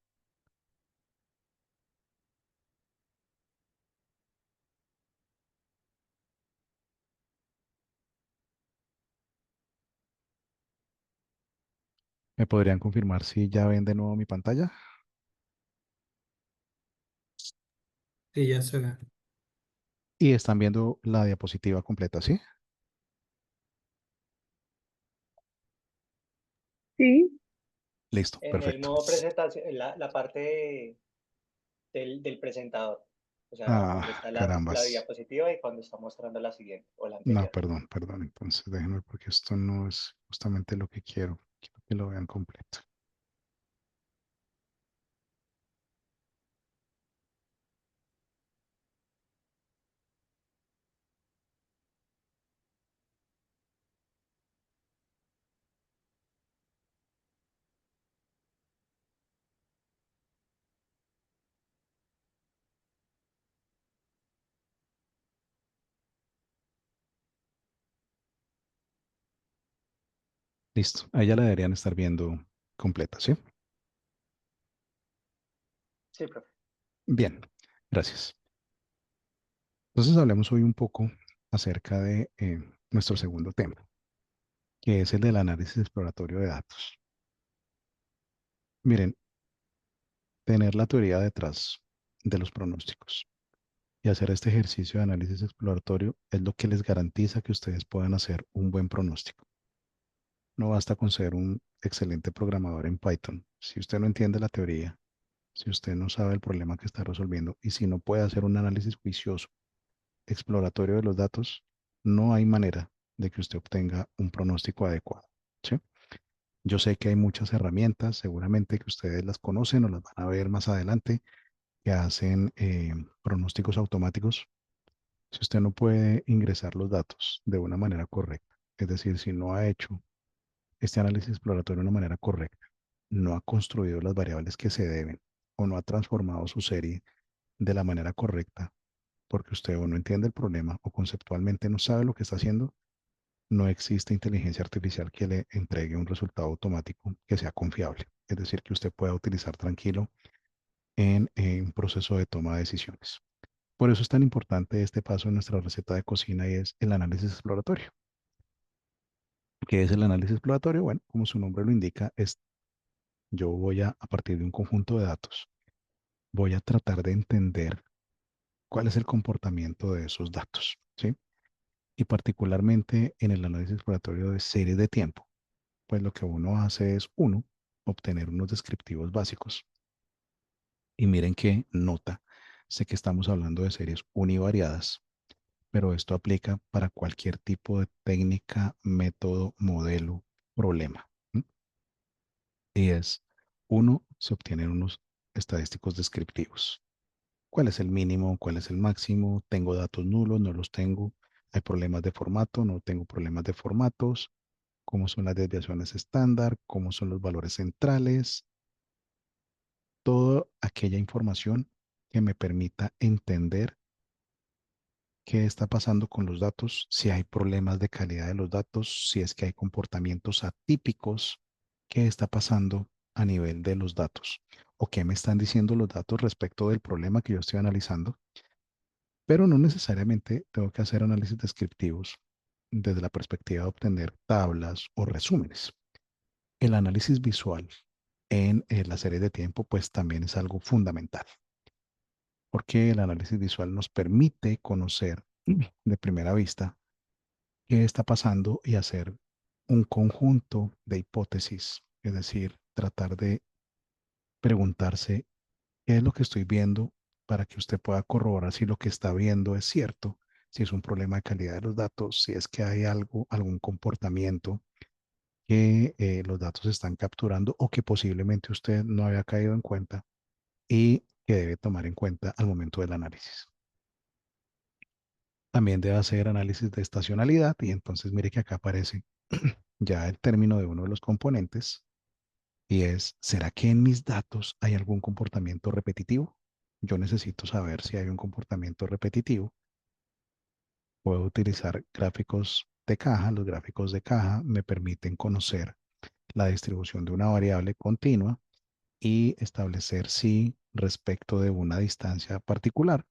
¿Me podrían confirmar si ya ven de nuevo mi pantalla? Sí, ya se ve. Y están viendo la diapositiva completa, ¿sí? Sí, Listo, En el perfecto. modo presentación, en la parte del presentador. O sea, cuando Ah, está la carambas. diapositiva y cuando está mostrando la siguiente o la No, anterior. perdón, perdón. Entonces déjenme porque esto no es justamente lo que quiero. Quiero que lo vean completo. Listo. Ahí ya la deberían estar viendo completa, ¿sí? Sí, profe. Bien, gracias. Entonces hablemos hoy un poco acerca de nuestro segundo tema, que es el del análisis exploratorio de datos. Miren, tener la teoría detrás de los pronósticos y hacer este ejercicio de análisis exploratorio es lo que les garantiza que ustedes puedan hacer un buen pronóstico. No basta con ser un excelente programador en Python. Si usted no entiende la teoría, si usted no sabe el problema que está resolviendo y si no puede hacer un análisis juicioso, exploratorio de los datos, no hay manera de que usted obtenga un pronóstico adecuado, ¿sí? Yo sé que hay muchas herramientas, seguramente que ustedes las conocen o las van a ver más adelante, que hacen pronósticos automáticos. Si usted no puede ingresar los datos de una manera correcta, es decir, si no ha hecho este análisis exploratorio de una manera correcta, no ha construido las variables que se deben o no ha transformado su serie de la manera correcta, porque usted o no entiende el problema o conceptualmente no sabe lo que está haciendo, no existe inteligencia artificial que le entregue un resultado automático que sea confiable. Es decir, que usted pueda utilizar tranquilo en un proceso de toma de decisiones. Por eso es tan importante este paso en nuestra receta de cocina y es el análisis exploratorio. ¿Qué es el análisis exploratorio? Bueno, como su nombre lo indica, es yo voy a partir de un conjunto de datos, voy a tratar de entender cuál es el comportamiento de esos datos, ¿sí? Y particularmente en el análisis exploratorio de series de tiempo, pues lo que uno hace es, uno, obtener unos descriptivos básicos. Y miren qué nota, sé que estamos hablando de series univariadas, pero esto aplica para cualquier tipo de técnica, método, modelo, problema. ¿M? Y es, uno, se obtienen unos estadísticos descriptivos. ¿Cuál es el mínimo? ¿Cuál es el máximo? ¿Tengo datos nulos? ¿No los tengo? ¿Hay problemas de formato? ¿No tengo problemas de formatos? ¿Cómo son las desviaciones estándar? ¿Cómo son los valores centrales? Toda aquella información que me permita entender qué está pasando con los datos, si hay problemas de calidad de los datos, si es que hay comportamientos atípicos, qué está pasando a nivel de los datos o qué me están diciendo los datos respecto del problema que yo estoy analizando, pero no necesariamente tengo que hacer análisis descriptivos desde la perspectiva de obtener tablas o resúmenes. El análisis visual en la serie de tiempo pues también es algo fundamental, porque el análisis visual nos permite conocer de primera vista qué está pasando y hacer un conjunto de hipótesis, es decir, tratar de preguntarse qué es lo que estoy viendo para que usted pueda corroborar si lo que está viendo es cierto, si es un problema de calidad de los datos, si es que hay algo, algún comportamiento que los datos están capturando o que posiblemente usted no había caído en cuenta y que debe tomar en cuenta al momento del análisis. También debe hacer análisis de estacionalidad y entonces mire que acá aparece ya el término de uno de los componentes y es, ¿será que en mis datos hay algún comportamiento repetitivo? Yo necesito saber si hay un comportamiento repetitivo. Puedo utilizar gráficos de caja. Los gráficos de caja me permiten conocer la distribución de una variable continua y establecer si respecto de una distancia particular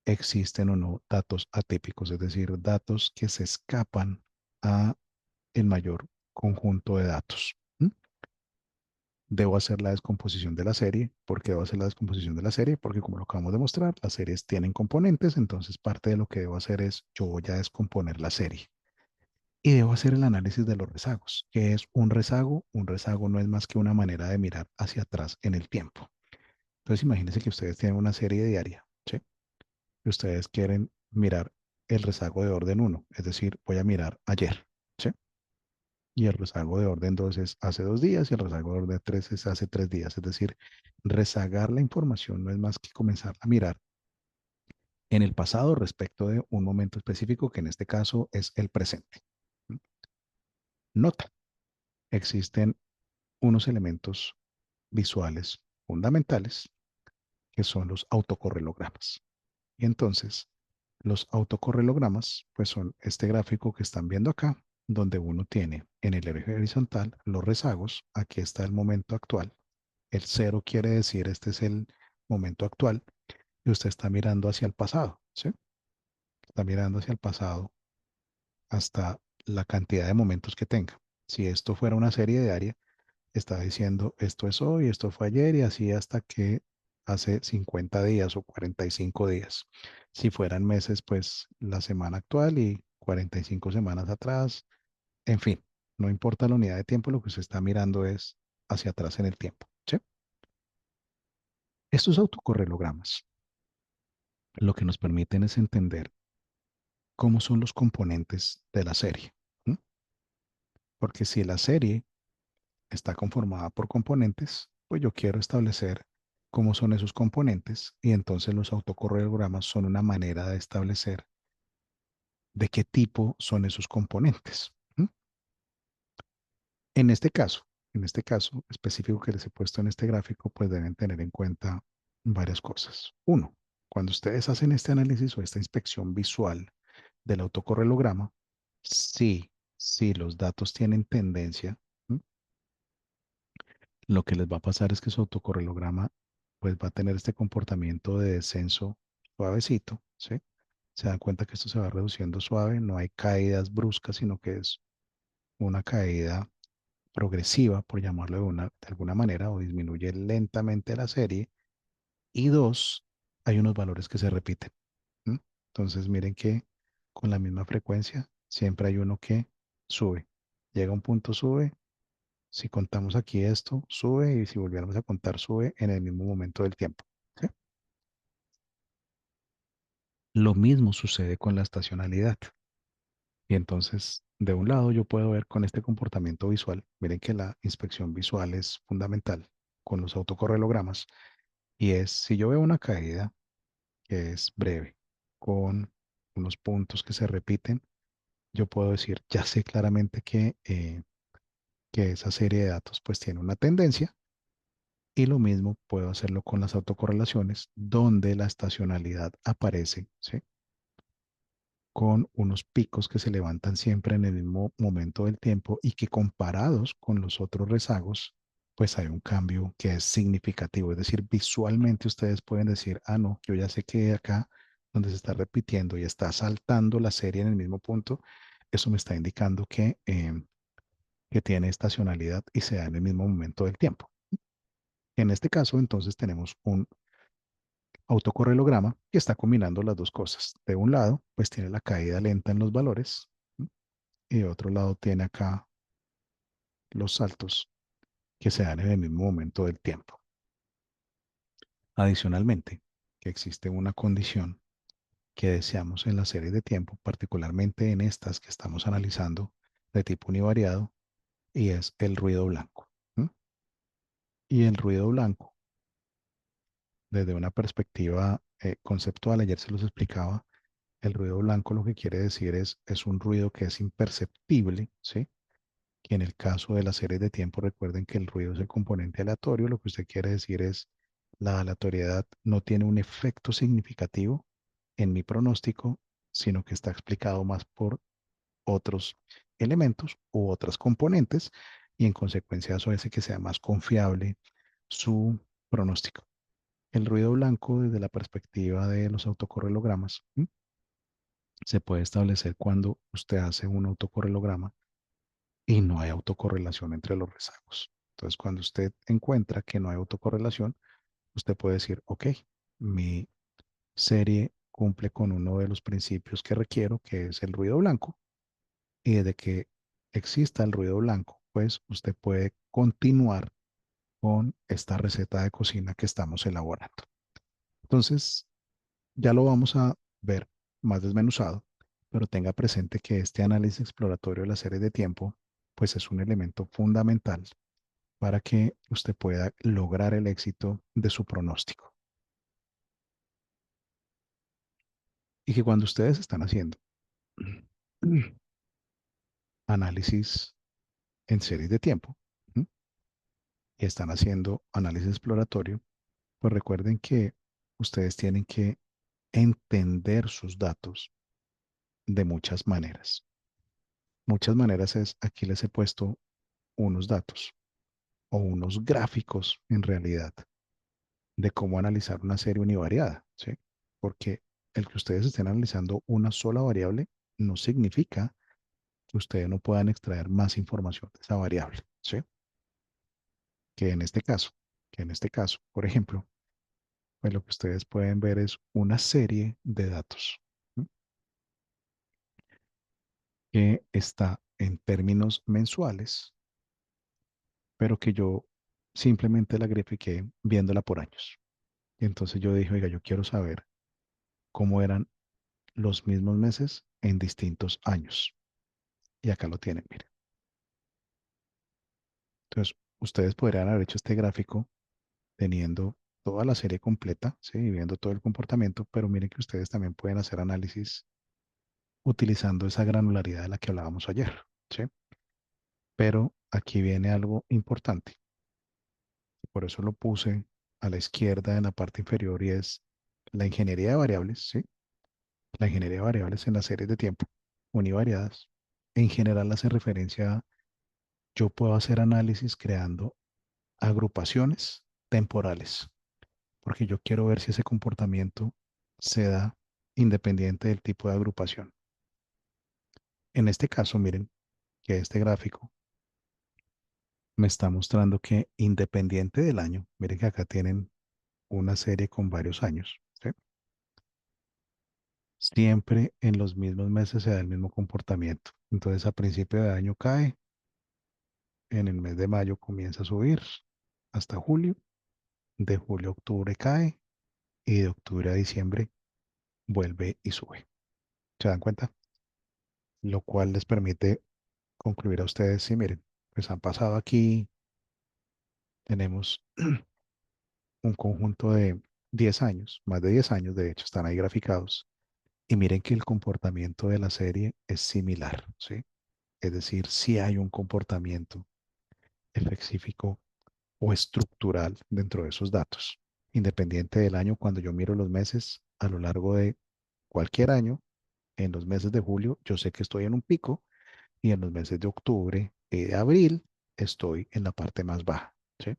existen o no datos atípicos, es decir, datos que se escapan a el mayor conjunto de datos. ¿Mm? Debo hacer la descomposición de la serie. ¿Por qué debo hacer la descomposición de la serie? Porque como lo acabamos de mostrar, las series tienen componentes, entonces parte de lo que debo hacer es yo voy a descomponer la serie. Y debo hacer el análisis de los rezagos. ¿Qué es un rezago? Un rezago no es más que una manera de mirar hacia atrás en el tiempo. Entonces imagínense que ustedes tienen una serie diaria, ¿sí? Y ustedes quieren mirar el rezago de orden 1, es decir, voy a mirar ayer, ¿sí? Y el rezago de orden 2 es hace 2 días y el rezago de orden 3 es hace 3 días. Es decir, rezagar la información no es más que comenzar a mirar en el pasado respecto de un momento específico, que en este caso es el presente. Nota, existen unos elementos visuales fundamentales que son los autocorrelogramas. Y entonces, los autocorrelogramas, pues son este gráfico que están viendo acá, donde uno tiene en el eje horizontal los rezagos. Aquí está el momento actual. El 0 quiere decir este es el momento actual y usted está mirando hacia el pasado, ¿sí? Está mirando hacia el pasado hasta la cantidad de momentos que tenga. Si esto fuera una serie diaria, está diciendo esto es hoy, esto fue ayer y así hasta que hace 50 días o 45 días. Si fueran meses, pues la semana actual y 45 semanas atrás. En fin, no importa la unidad de tiempo, lo que se está mirando es hacia atrás en el tiempo, ¿sí? Estos autocorrelogramas lo que nos permiten es entender cómo son los componentes de la serie. ¿M? Porque si la serie está conformada por componentes, pues yo quiero establecer cómo son esos componentes y entonces los autocorrelogramas son una manera de establecer de qué tipo son esos componentes. ¿Mm? En este caso específico que les he puesto en este gráfico, pues deben tener en cuenta varias cosas. Uno, cuando ustedes hacen este análisis o esta inspección visual del autocorrelograma, si los datos tienen tendencia, ¿m? Lo que les va a pasar es que su autocorrelograma pues va a tener este comportamiento de descenso suavecito, ¿sí? Se dan cuenta que esto se va reduciendo suave, no hay caídas bruscas, sino que es una caída progresiva, por llamarlo de alguna manera, o disminuye lentamente la serie. Y dos, hay unos valores que se repiten. ¿M? Entonces miren que con la misma frecuencia siempre hay uno que sube. Llega a un punto, sube. Si contamos aquí esto, sube y si volviéramos a contar, sube en el mismo momento del tiempo. ¿Sí? Lo mismo sucede con la estacionalidad. Y entonces, de un lado, yo puedo ver con este comportamiento visual, miren que la inspección visual es fundamental con los autocorrelogramas, y es si yo veo una caída que es breve, con unos puntos que se repiten, yo puedo decir, ya sé claramente que esa serie de datos pues tiene una tendencia, y lo mismo puedo hacerlo con las autocorrelaciones, donde la estacionalidad aparece, ¿sí? Con unos picos que se levantan siempre en el mismo momento del tiempo y que comparados con los otros rezagos, pues hay un cambio que es significativo. Es decir, visualmente ustedes pueden decir, ah, no, yo ya sé que acá donde se está repitiendo y está saltando la serie en el mismo punto, eso me está indicando que tiene estacionalidad y se da en el mismo momento del tiempo. En este caso, entonces tenemos un autocorrelograma que está combinando las dos cosas. De un lado, pues tiene la caída lenta en los valores, ¿m? Y de otro lado tiene acá los saltos que se dan en el mismo momento del tiempo. Adicionalmente, que existe una condición que deseamos en la serie de tiempo, particularmente en estas que estamos analizando de tipo univariado, y es el ruido blanco. ¿M? Y el ruido blanco, desde una perspectiva conceptual, ayer se los explicaba, el ruido blanco lo que quiere decir es un ruido que es imperceptible, ¿sí? Que en el caso de las series de tiempo, recuerden que el ruido es el componente aleatorio, lo que usted quiere decir es la aleatoriedad no tiene un efecto significativo en mi pronóstico, sino que está explicado más por otros elementos u otras componentes y en consecuencia eso hace que sea más confiable su pronóstico. El ruido blanco desde la perspectiva de los autocorrelogramas, ¿m? Se puede establecer cuando usted hace un autocorrelograma y no hay autocorrelación entre los rezagos. Entonces, cuando usted encuentra que no hay autocorrelación, usted puede decir, ok, mi serie cumple con uno de los principios que requiero, que es el ruido blanco, y desde que exista el ruido blanco, pues usted puede continuar con esta receta de cocina que estamos elaborando. Entonces, ya lo vamos a ver más desmenuzado, pero tenga presente que este análisis exploratorio de las series de tiempo, pues es un elemento fundamental para que usted pueda lograr el éxito de su pronóstico. Y que cuando ustedes están haciendo análisis en series de tiempo, ¿m? Y están haciendo análisis exploratorio, pues recuerden que ustedes tienen que entender sus datos de muchas maneras. Muchas maneras es, aquí les he puesto unos datos o unos gráficos en realidad de cómo analizar una serie univariada, ¿sí? Porque el que ustedes estén analizando una sola variable no significa que ustedes no puedan extraer más información de esa variable, ¿sí? Que en este caso, por ejemplo, pues lo que ustedes pueden ver es una serie de datos, ¿sí? Que está en términos mensuales, pero que yo simplemente la grafiqué viéndola por años. Y entonces yo dije, oiga, yo quiero saber cómo eran los mismos meses en distintos años. Y acá lo tienen, miren. Entonces, ustedes podrían haber hecho este gráfico teniendo toda la serie completa, ¿sí? Y viendo todo el comportamiento, pero miren que ustedes también pueden hacer análisis utilizando esa granularidad de la que hablábamos ayer, ¿sí? Pero aquí viene algo importante. Por eso lo puse a la izquierda en la parte inferior y es la ingeniería de variables, ¿sí? La ingeniería de variables en las series de tiempo univariadas. En general hace referencia a yo puedo hacer análisis creando agrupaciones temporales, porque yo quiero ver si ese comportamiento se da independiente del tipo de agrupación. En este caso, miren que este gráfico me está mostrando que independiente del año, miren que acá tienen una serie con varios años, ¿sí? Siempre en los mismos meses se da el mismo comportamiento. Entonces a principio de año cae, en el mes de mayo comienza a subir hasta julio, de julio a octubre cae y de octubre a diciembre vuelve y sube. ¿Se dan cuenta? Lo cual les permite concluir a ustedes, sí, miren, pues han pasado aquí, tenemos un conjunto de 10 años, más de 10 años, de hecho, están ahí graficados, y miren que el comportamiento de la serie es similar, ¿sí? Es decir, si hay un comportamiento específico o estructural dentro de esos datos, independiente del año, cuando yo miro los meses a lo largo de cualquier año, en los meses de julio, yo sé que estoy en un pico, y en los meses de octubre y de abril estoy en la parte más baja, ¿sí?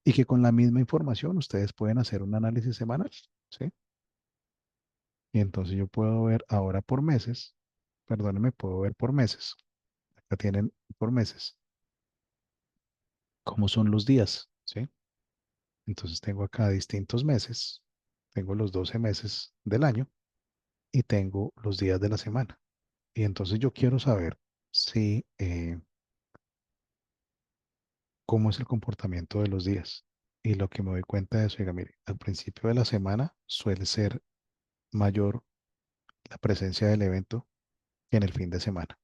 Y que con la misma información ustedes pueden hacer un análisis semanal, ¿sí? Y entonces yo puedo ver ahora por meses, perdónenme, puedo ver por meses. Acá tienen por meses cómo son los días, ¿sí? Entonces tengo acá distintos meses, tengo los 12 meses del año y tengo los días de la semana. Y entonces yo quiero saber si cómo es el comportamiento de los días. Y lo que me doy cuenta de eso, oiga, mire, al principio de la semana suele ser mayor la presencia del evento que en el fin de semana.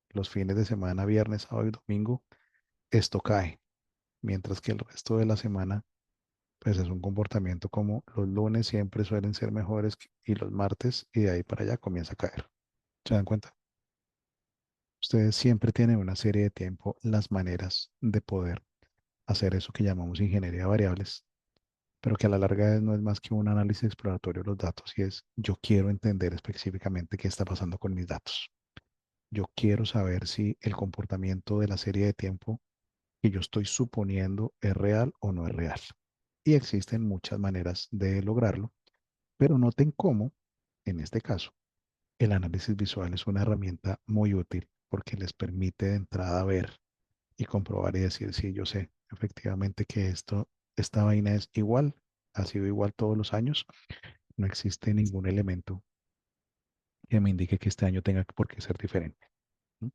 Los fines de semana, viernes, sábado y domingo, esto cae, mientras que el resto de la semana, pues es un comportamiento como los lunes siempre suelen ser mejores y los martes, y de ahí para allá comienza a caer. ¿Se dan cuenta? Ustedes siempre tienen una serie de tiempo las maneras de poder hacer eso que llamamos ingeniería de variables, pero que a la larga no es más que un análisis exploratorio de los datos y es, yo quiero entender específicamente qué está pasando con mis datos. Yo quiero saber si el comportamiento de la serie de tiempo que yo estoy suponiendo es real o no es real. Y existen muchas maneras de lograrlo, pero noten cómo, en este caso, el análisis visual es una herramienta muy útil porque les permite de entrada ver y comprobar y decir, sí, yo sé efectivamente que esta vaina es igual, ha sido igual todos los años, no existe ningún elemento que me indique que este año tenga por qué ser diferente. ¿No?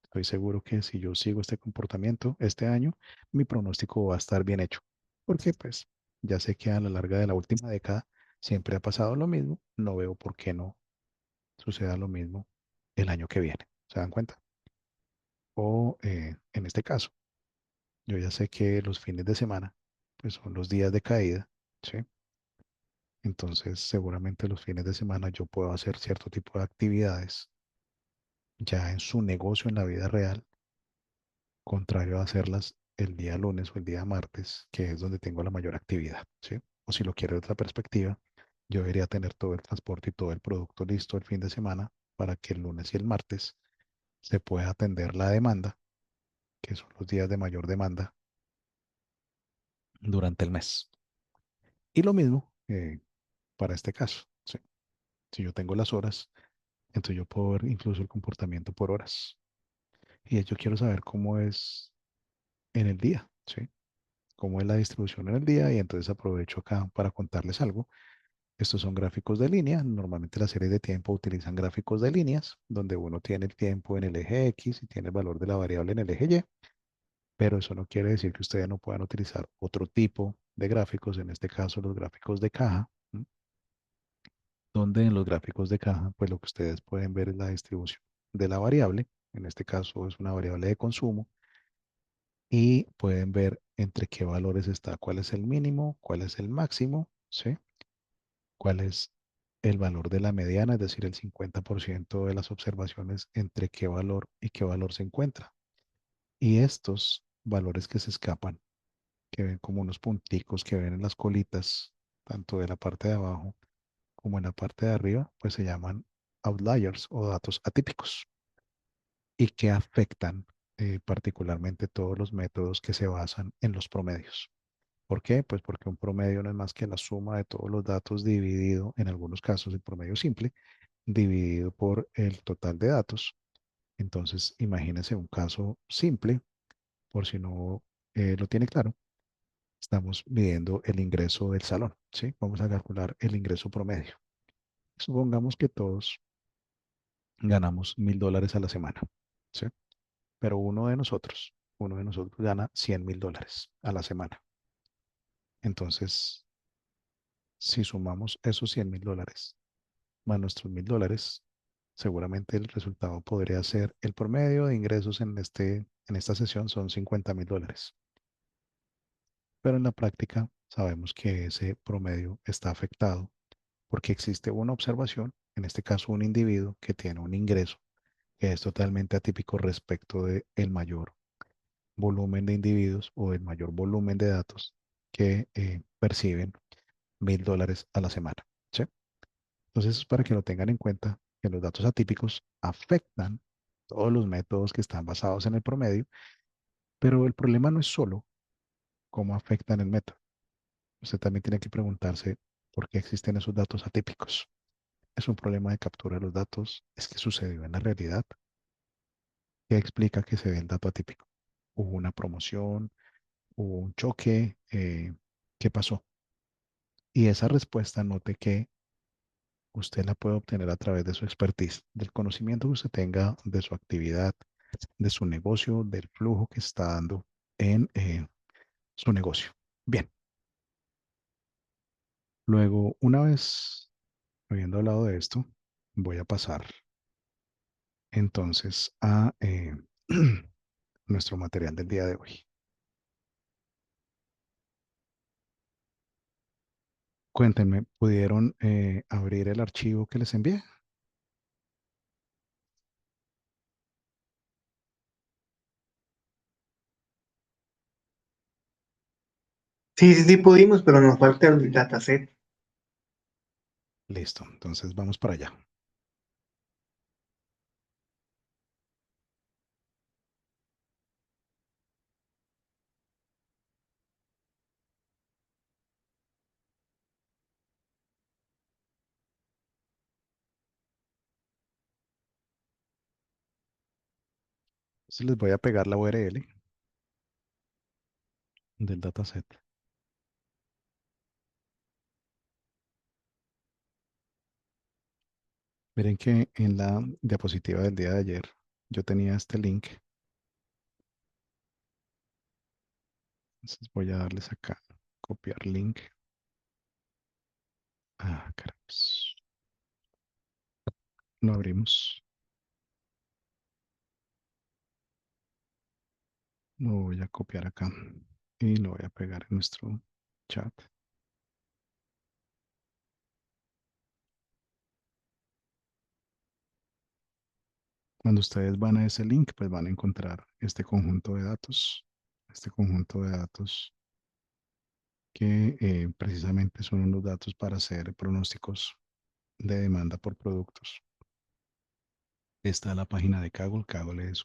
Estoy seguro que si yo sigo este comportamiento este año, mi pronóstico va a estar bien hecho, porque pues ya sé que a la larga de la última década siempre ha pasado lo mismo, no veo por qué no suceda lo mismo el año que viene. ¿Se dan cuenta? O en este caso, yo ya sé que los fines de semana pues son los días de caída, ¿sí? Entonces, seguramente los fines de semana yo puedo hacer cierto tipo de actividades ya en su negocio en la vida real, contrario a hacerlas el día lunes o el día martes, que es donde tengo la mayor actividad, ¿sí? O si lo quiero de otra perspectiva, yo debería tener todo el transporte y todo el producto listo el fin de semana para que el lunes y el martes se pueda atender la demanda, que son los días de mayor demanda durante el mes. Y lo mismo para este caso, ¿sí? Si yo tengo las horas, entonces yo puedo ver incluso el comportamiento por horas. Y yo quiero saber cómo es en el día, ¿sí? Cómo es la distribución en el día y entonces aprovecho acá para contarles algo. Estos son gráficos de línea. Normalmente las series de tiempo utilizan gráficos de líneas, donde uno tiene el tiempo en el eje X y tiene el valor de la variable en el eje Y, pero eso no quiere decir que ustedes no puedan utilizar otro tipo de gráficos, en este caso los gráficos de caja, ¿m? Donde en los gráficos de caja, pues lo que ustedes pueden ver es la distribución de la variable, en este caso es una variable de consumo, y pueden ver entre qué valores está, cuál es el mínimo, cuál es el máximo, ¿sí? Cuál es el valor de la mediana, es decir, el 50% de las observaciones entre qué valor y qué valor se encuentra. Y estos valores que se escapan, que ven como unos punticos que ven en las colitas, tanto de la parte de abajo como en la parte de arriba, pues se llaman outliers o datos atípicos y que afectan particularmente todos los métodos que se basan en los promedios. ¿Por qué? Pues porque un promedio no es más que la suma de todos los datos dividido, en algunos casos el promedio simple, dividido por el total de datos. Entonces, imagínense un caso simple, por si no lo tiene claro. Estamos midiendo el ingreso del salón, ¿sí? Vamos a calcular el ingreso promedio. Supongamos que todos ganamos $1,000 a la semana, ¿sí? Pero uno de nosotros gana $100,000 a la semana. Entonces, si sumamos esos $100,000 más nuestros $1,000, seguramente el resultado podría ser el promedio de ingresos en esta sesión son $50,000. Pero en la práctica sabemos que ese promedio está afectado porque existe una observación, en este caso un individuo que tiene un ingreso que es totalmente atípico respecto de el mayor volumen de individuos o el mayor volumen de datos que perciben $1,000 a la semana, ¿sí? Entonces, es para que lo tengan en cuenta, que los datos atípicos afectan todos los métodos que están basados en el promedio, pero el problema no es solo cómo afectan el método. Usted también tiene que preguntarse por qué existen esos datos atípicos. ¿Es un problema de captura de los datos? ¿Es que sucedió en la realidad? ¿Qué explica que se ve el dato atípico? ¿Hubo una promoción? ¿Hubo un choque? ¿Qué pasó? Y esa respuesta note que usted la puede obtener a través de su expertise, del conocimiento que usted tenga de su actividad, de su negocio, del flujo que está dando en su negocio. Bien, luego, una vez habiendo hablado de esto, voy a pasar entonces a nuestro material del día de hoy. Cuéntenme, ¿pudieron abrir el archivo que les envié? Sí, sí, sí pudimos, pero nos falta el dataset. Listo, entonces vamos para allá. Entonces les voy a pegar la URL del dataset. Miren que en la diapositiva del día de ayer yo tenía este link. Entonces voy a darles acá, copiar link. Ah, caramba. Lo abrimos. Lo voy a copiar acá y lo voy a pegar en nuestro chat. Cuando ustedes van a ese link, pues van a encontrar este conjunto de datos. Este conjunto de datos que precisamente son unos datos para hacer pronósticos de demanda por productos. Está la página de Kaggle. Kaggle es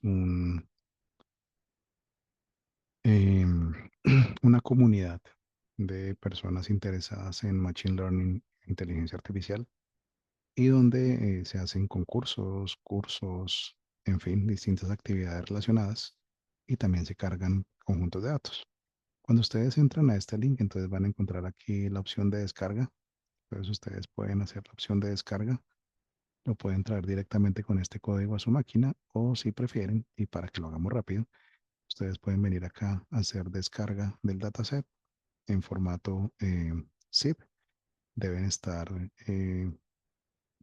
una comunidad de personas interesadas en Machine Learning, inteligencia artificial, y donde se hacen concursos, cursos, en fin, distintas actividades relacionadas y también se cargan conjuntos de datos. Cuando ustedes entran a este link, entonces van a encontrar aquí la opción de descarga. Entonces ustedes pueden hacer la opción de descarga, lo pueden traer directamente con este código a su máquina o si prefieren, y para que lo hagamos rápido, ustedes pueden venir acá a hacer descarga del dataset en formato zip. Deben estar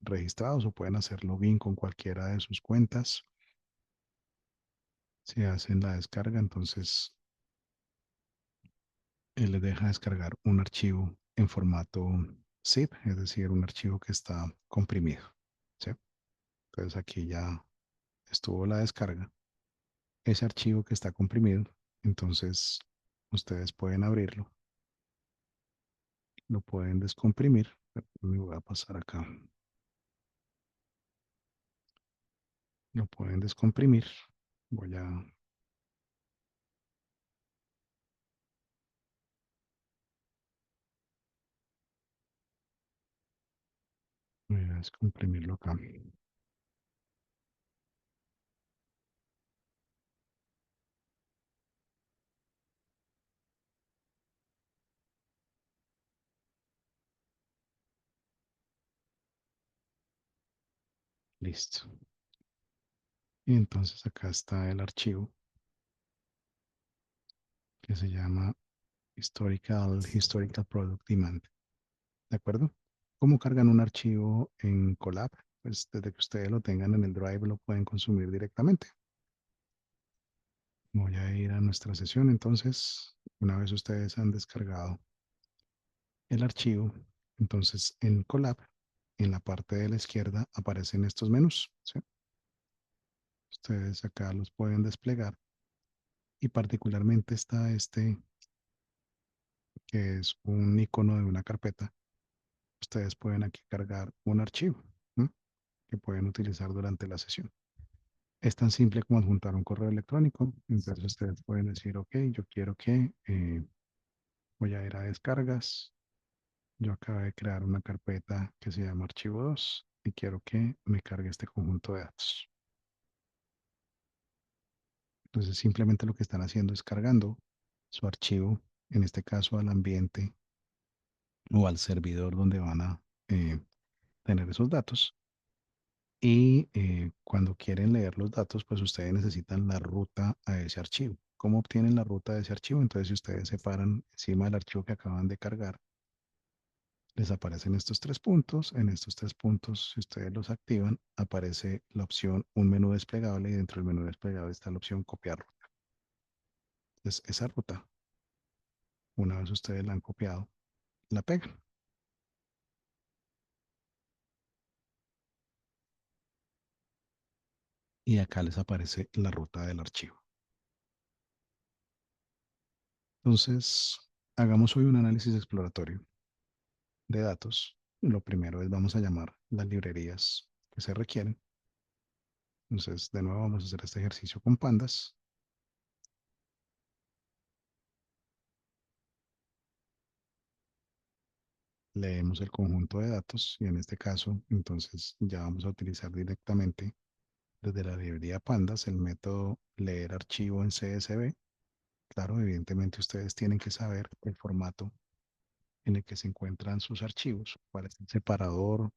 registrados o pueden hacer login con cualquiera de sus cuentas. Si hacen la descarga, entonces él le deja descargar un archivo en formato zip, es decir, un archivo que está comprimido. ¿Sí? Entonces aquí ya estuvo la descarga. Ese archivo que está comprimido, entonces ustedes pueden abrirlo, lo pueden descomprimir. Me voy a pasar acá. Lo pueden descomprimir. Voy a descomprimirlo acá. Listo. Y entonces acá está el archivo que se llama Historical Product Demand. ¿De acuerdo? ¿Cómo cargan un archivo en Colab? Pues desde que ustedes lo tengan en el Drive lo pueden consumir directamente. Voy a ir a nuestra sesión. Entonces, una vez ustedes han descargado el archivo, entonces en Colab, en la parte de la izquierda aparecen estos menús. ¿Sí? Ustedes acá los pueden desplegar y particularmente está este que es un icono de una carpeta. Ustedes pueden aquí cargar un archivo, ¿no?, que pueden utilizar durante la sesión. Es tan simple como adjuntar un correo electrónico. Entonces ustedes pueden decir, ok, yo quiero que voy a ir a descargas. Yo acabo de crear una carpeta que se llama archivo 2 y quiero que me cargue este conjunto de datos. Entonces simplemente lo que están haciendo es cargando su archivo, en este caso al ambiente o al servidor donde van a tener esos datos. Y cuando quieren leer los datos, pues ustedes necesitan la ruta a ese archivo. ¿Cómo obtienen la ruta de ese archivo? Entonces, si ustedes se paran encima del archivo que acaban de cargar, les aparecen estos tres puntos. En estos tres puntos, si ustedes los activan, aparece la opción un menú desplegable y dentro del menú desplegable está la opción copiar ruta. Entonces, esa ruta, una vez ustedes la han copiado, la pegan. Y acá les aparece la ruta del archivo. Entonces, hagamos hoy un análisis exploratorio de datos. Lo primero es vamos a llamar las librerías que se requieren. Entonces, de nuevo vamos a hacer este ejercicio con pandas. Leemos el conjunto de datos y en este caso, entonces ya vamos a utilizar directamente desde la librería pandas el método leer archivo en CSV. Claro, evidentemente ustedes tienen que saber el formato en el que se encuentran sus archivos, cuál es el separador,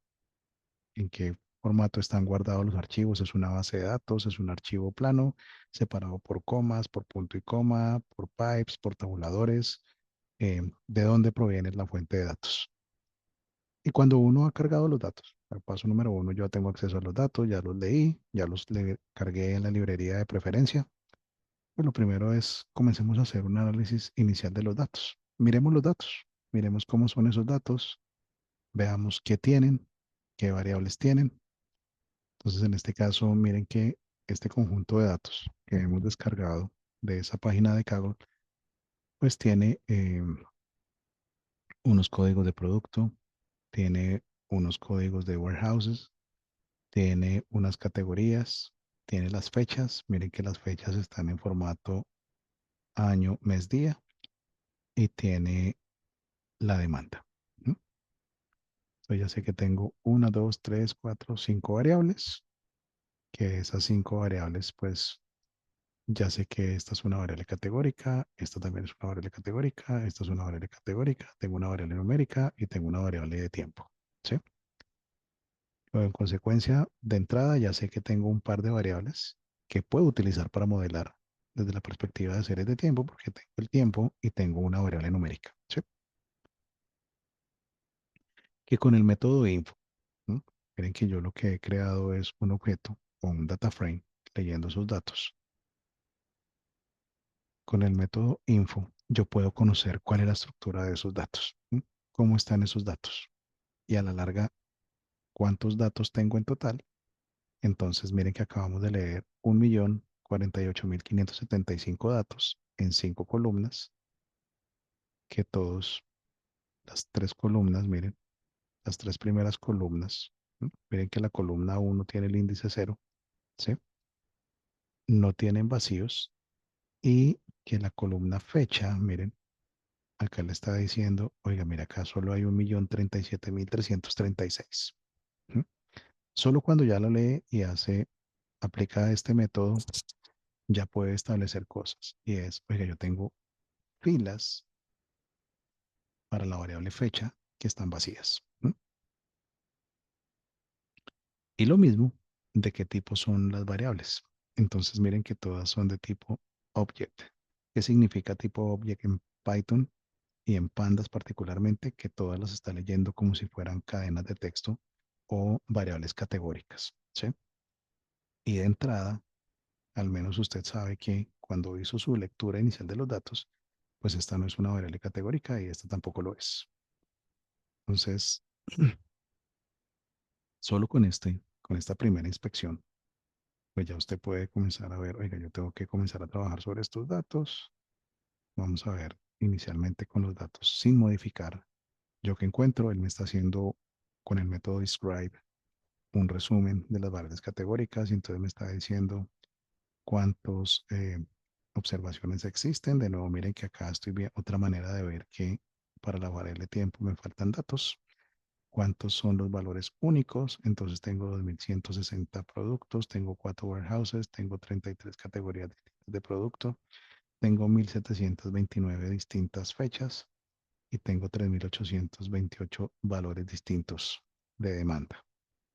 en qué formato están guardados los archivos. Es una base de datos, es un archivo plano, separado por comas, por punto y coma, por pipes, por tabuladores, de dónde proviene la fuente de datos. Y cuando uno ha cargado los datos, al paso número 1, yo tengo acceso a los datos, ya los leí, ya los cargué en la librería de preferencia. Pues lo primero es, comencemos a hacer un análisis inicial de los datos. Miremos los datos, miremos cómo son esos datos, veamos qué tienen, qué variables tienen. Entonces, en este caso, miren que este conjunto de datos que hemos descargado de esa página de Kaggle, pues tiene unos códigos de producto, tiene unos códigos de warehouses, tiene unas categorías, tiene las fechas. Miren que las fechas están en formato año, mes, día y tiene la demanda, ¿no? Entonces ya sé que tengo 1, 2, 3, 4, 5 variables, que esas 5 variables pues ya sé que esta es una variable categórica, esta también es una variable categórica, esta es una variable categórica, tengo una variable numérica y tengo una variable de tiempo, ¿sí? Luego, en consecuencia, de entrada ya sé que tengo un par de variables que puedo utilizar para modelar desde la perspectiva de series de tiempo, porque tengo el tiempo y tengo una variable numérica, ¿sí? Que con el método info, ¿no? Miren que yo lo que he creado es un objeto o un data frame leyendo esos datos. Con el método info, yo puedo conocer cuál es la estructura de esos datos, ¿sí? Cómo están esos datos y a la larga cuántos datos tengo en total. Entonces, miren que acabamos de leer 1.048.575 datos en 5 columnas, que todos, las 3 columnas, miren, las 3 primeras columnas, ¿no? Miren que la columna 1 tiene el índice 0, ¿sí? No tienen vacíos y que la columna fecha, miren, acá le está diciendo, oiga, mira, acá solo hay 1.037.336. ¿Mm? Solo cuando ya lo lee y aplica este método, ya puede establecer cosas. Y es, oiga, yo tengo filas para la variable fecha que están vacías. ¿Mm? Y lo mismo, de qué tipo son las variables. Entonces miren que todas son de tipo object. ¿Qué significa tipo object en Python y en Pandas particularmente? Que todas las está leyendo como si fueran cadenas de texto o variables categóricas, ¿sí? Y de entrada, al menos usted sabe que cuando hizo su lectura inicial de los datos, pues esta no es una variable categórica y esta tampoco lo es. Entonces, solo con esta primera inspección, pues ya usted puede comenzar a ver, oiga, yo tengo que comenzar a trabajar sobre estos datos. Vamos a ver inicialmente con los datos sin modificar. Yo que encuentro, él me está haciendo con el método describe un resumen de las variables categóricas y entonces me está diciendo cuántas observaciones existen. De nuevo, miren que acá estoy viendo otra manera de ver que para la variable tiempo me faltan datos. ¿Cuántos son los valores únicos? Entonces tengo 2.160 productos, tengo 4 warehouses, tengo 33 categorías de producto, tengo 1.729 distintas fechas y tengo 3.828 valores distintos de demanda.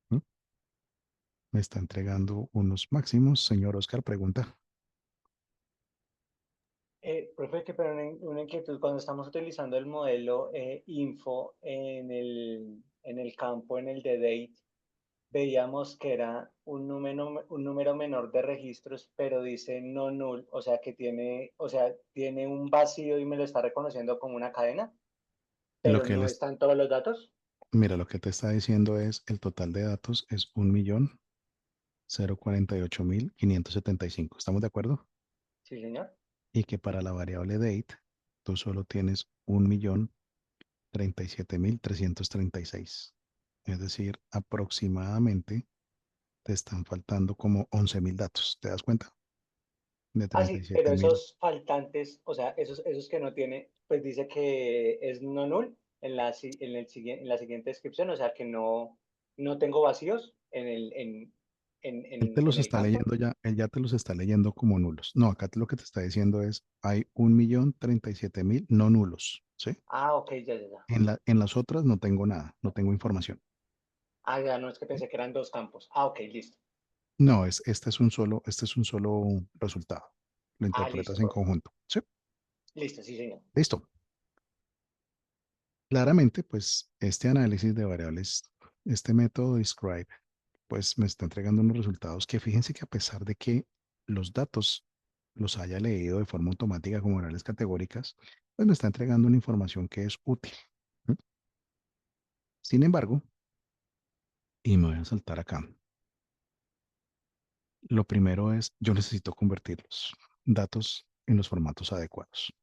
¿Mm? Me está entregando unos máximos. Señor Oscar, pregunta. Profe, que pero una inquietud, cuando estamos utilizando el modelo info en el campo, en el de date, veíamos que era un número menor de registros, pero dice no null, o sea que tiene, o sea, tiene un vacío y me lo está reconociendo como una cadena, Lo pero que él no es, están todos los datos. mira, lo que te está diciendo es el total de datos es 1.048.575. ¿Estamos de acuerdo? Sí, señor. Y que para la variable date tú solo tienes 1.037.336. Es decir, aproximadamente te están faltando como 11.000 datos. ¿Te das cuenta? De Ah, treinta y sí, siete pero mil. esos faltantes, o sea, esos que no tiene, pues dice que es no null en en la siguiente descripción, o sea que no tengo vacíos Él te los en el está campo. leyendo ya, él ya te los está leyendo como nulos. No, acá lo que te está diciendo es, hay 1.037.000 no nulos, ¿sí? Ah, ok, ya, ya, ya. En las otras no tengo nada, no tengo información. Ah, ya, no es que pensé que eran dos campos. Ah, ok, listo. No, este es un solo resultado. Lo Ah, listo, interpretas en profe. conjunto, ¿sí? Listo, sí, señor. Listo. Claramente, pues este análisis de variables, este método describe, pues me está entregando unos resultados que fíjense que a pesar de que los datos los haya leído de forma automática como variables categóricas, pues me está entregando una información que es útil. ¿Mm? Sin embargo, y me voy a saltar acá, lo primero es, yo necesito convertir los datos en los formatos adecuados.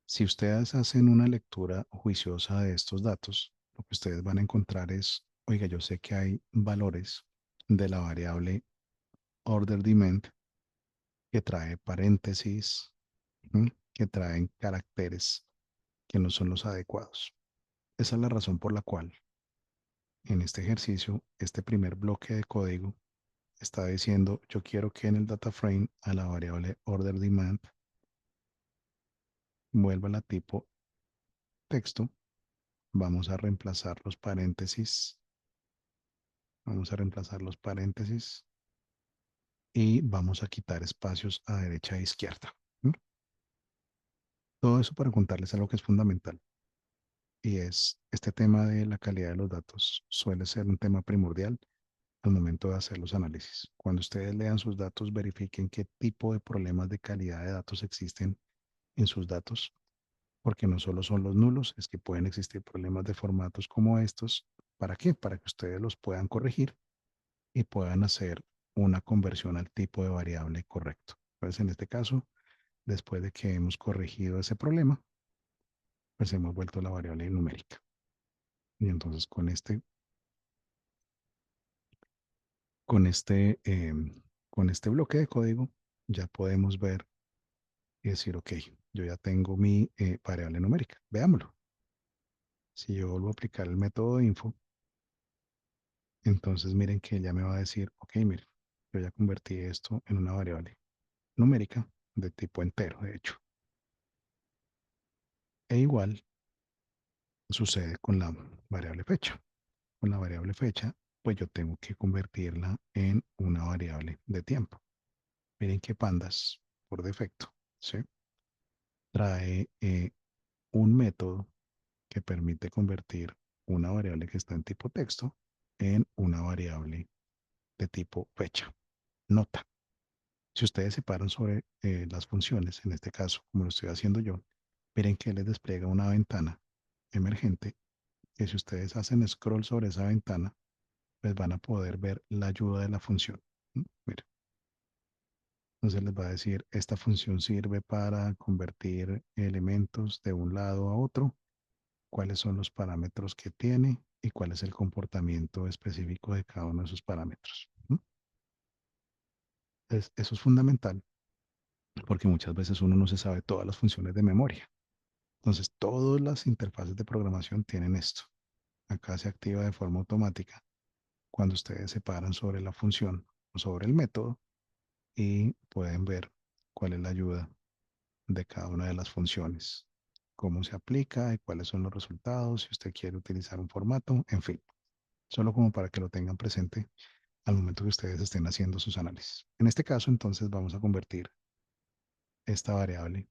Si ustedes hacen una lectura juiciosa de estos datos, lo que ustedes van a encontrar es, oiga, yo sé que hay valores de la variable order demand que trae paréntesis, ¿m? Que traen caracteres que no son los adecuados. Esa es la razón por la cual en este ejercicio, este primer bloque de código está diciendo, yo quiero que en el data frame a la variable order demand vuelva la tipo texto. Vamos a reemplazar los paréntesis. Vamos a reemplazar los paréntesis y vamos a quitar espacios a derecha e izquierda. ¿M? Todo eso para contarles algo que es fundamental y es este tema de la calidad de los datos suele ser un tema primordial al momento de hacer los análisis. Cuando ustedes lean sus datos, verifiquen qué tipo de problemas de calidad de datos existen en sus datos porque no solo son los nulos, es que pueden existir problemas de formatos como estos. ¿Para qué? Para que ustedes los puedan corregir y puedan hacer una conversión al tipo de variable correcto. Entonces, en este caso, después de que hemos corregido ese problema, pues hemos vuelto la variable numérica. Y entonces con este, con este bloque de código ya podemos ver y decir, ok, yo ya tengo mi variable numérica. Veámoslo. Si yo vuelvo a aplicar el método info, entonces miren que ya me va a decir, ok, miren, yo ya convertí esto en una variable numérica de tipo entero, de hecho. E igual sucede con la variable fecha. Con la variable fecha, pues yo tengo que convertirla en una variable de tiempo. Miren que Pandas, por defecto, ¿sí? Trae un método que permite convertir una variable que está en tipo texto en una variable de tipo fecha, nota. Si ustedes se paran sobre las funciones, en este caso, como lo estoy haciendo yo, miren que les despliega una ventana emergente que si ustedes hacen scroll sobre esa ventana, pues van a poder ver la ayuda de la función. Miren, entonces les va a decir, esta función sirve para convertir elementos de un lado a otro, cuáles son los parámetros que tiene y cuál es el comportamiento específico de cada uno de esos parámetros. Entonces, eso es fundamental porque muchas veces uno no se sabe todas las funciones de memoria. Entonces, todas las interfaces de programación tienen esto. Acá se activa de forma automática cuando ustedes se paran sobre la función o sobre el método y pueden ver cuál es la ayuda de cada una de las funciones, cómo se aplica y cuáles son los resultados, si usted quiere utilizar un formato, en fin, solo como para que lo tengan presente al momento que ustedes estén haciendo sus análisis. En este caso, entonces, vamos a convertir esta variable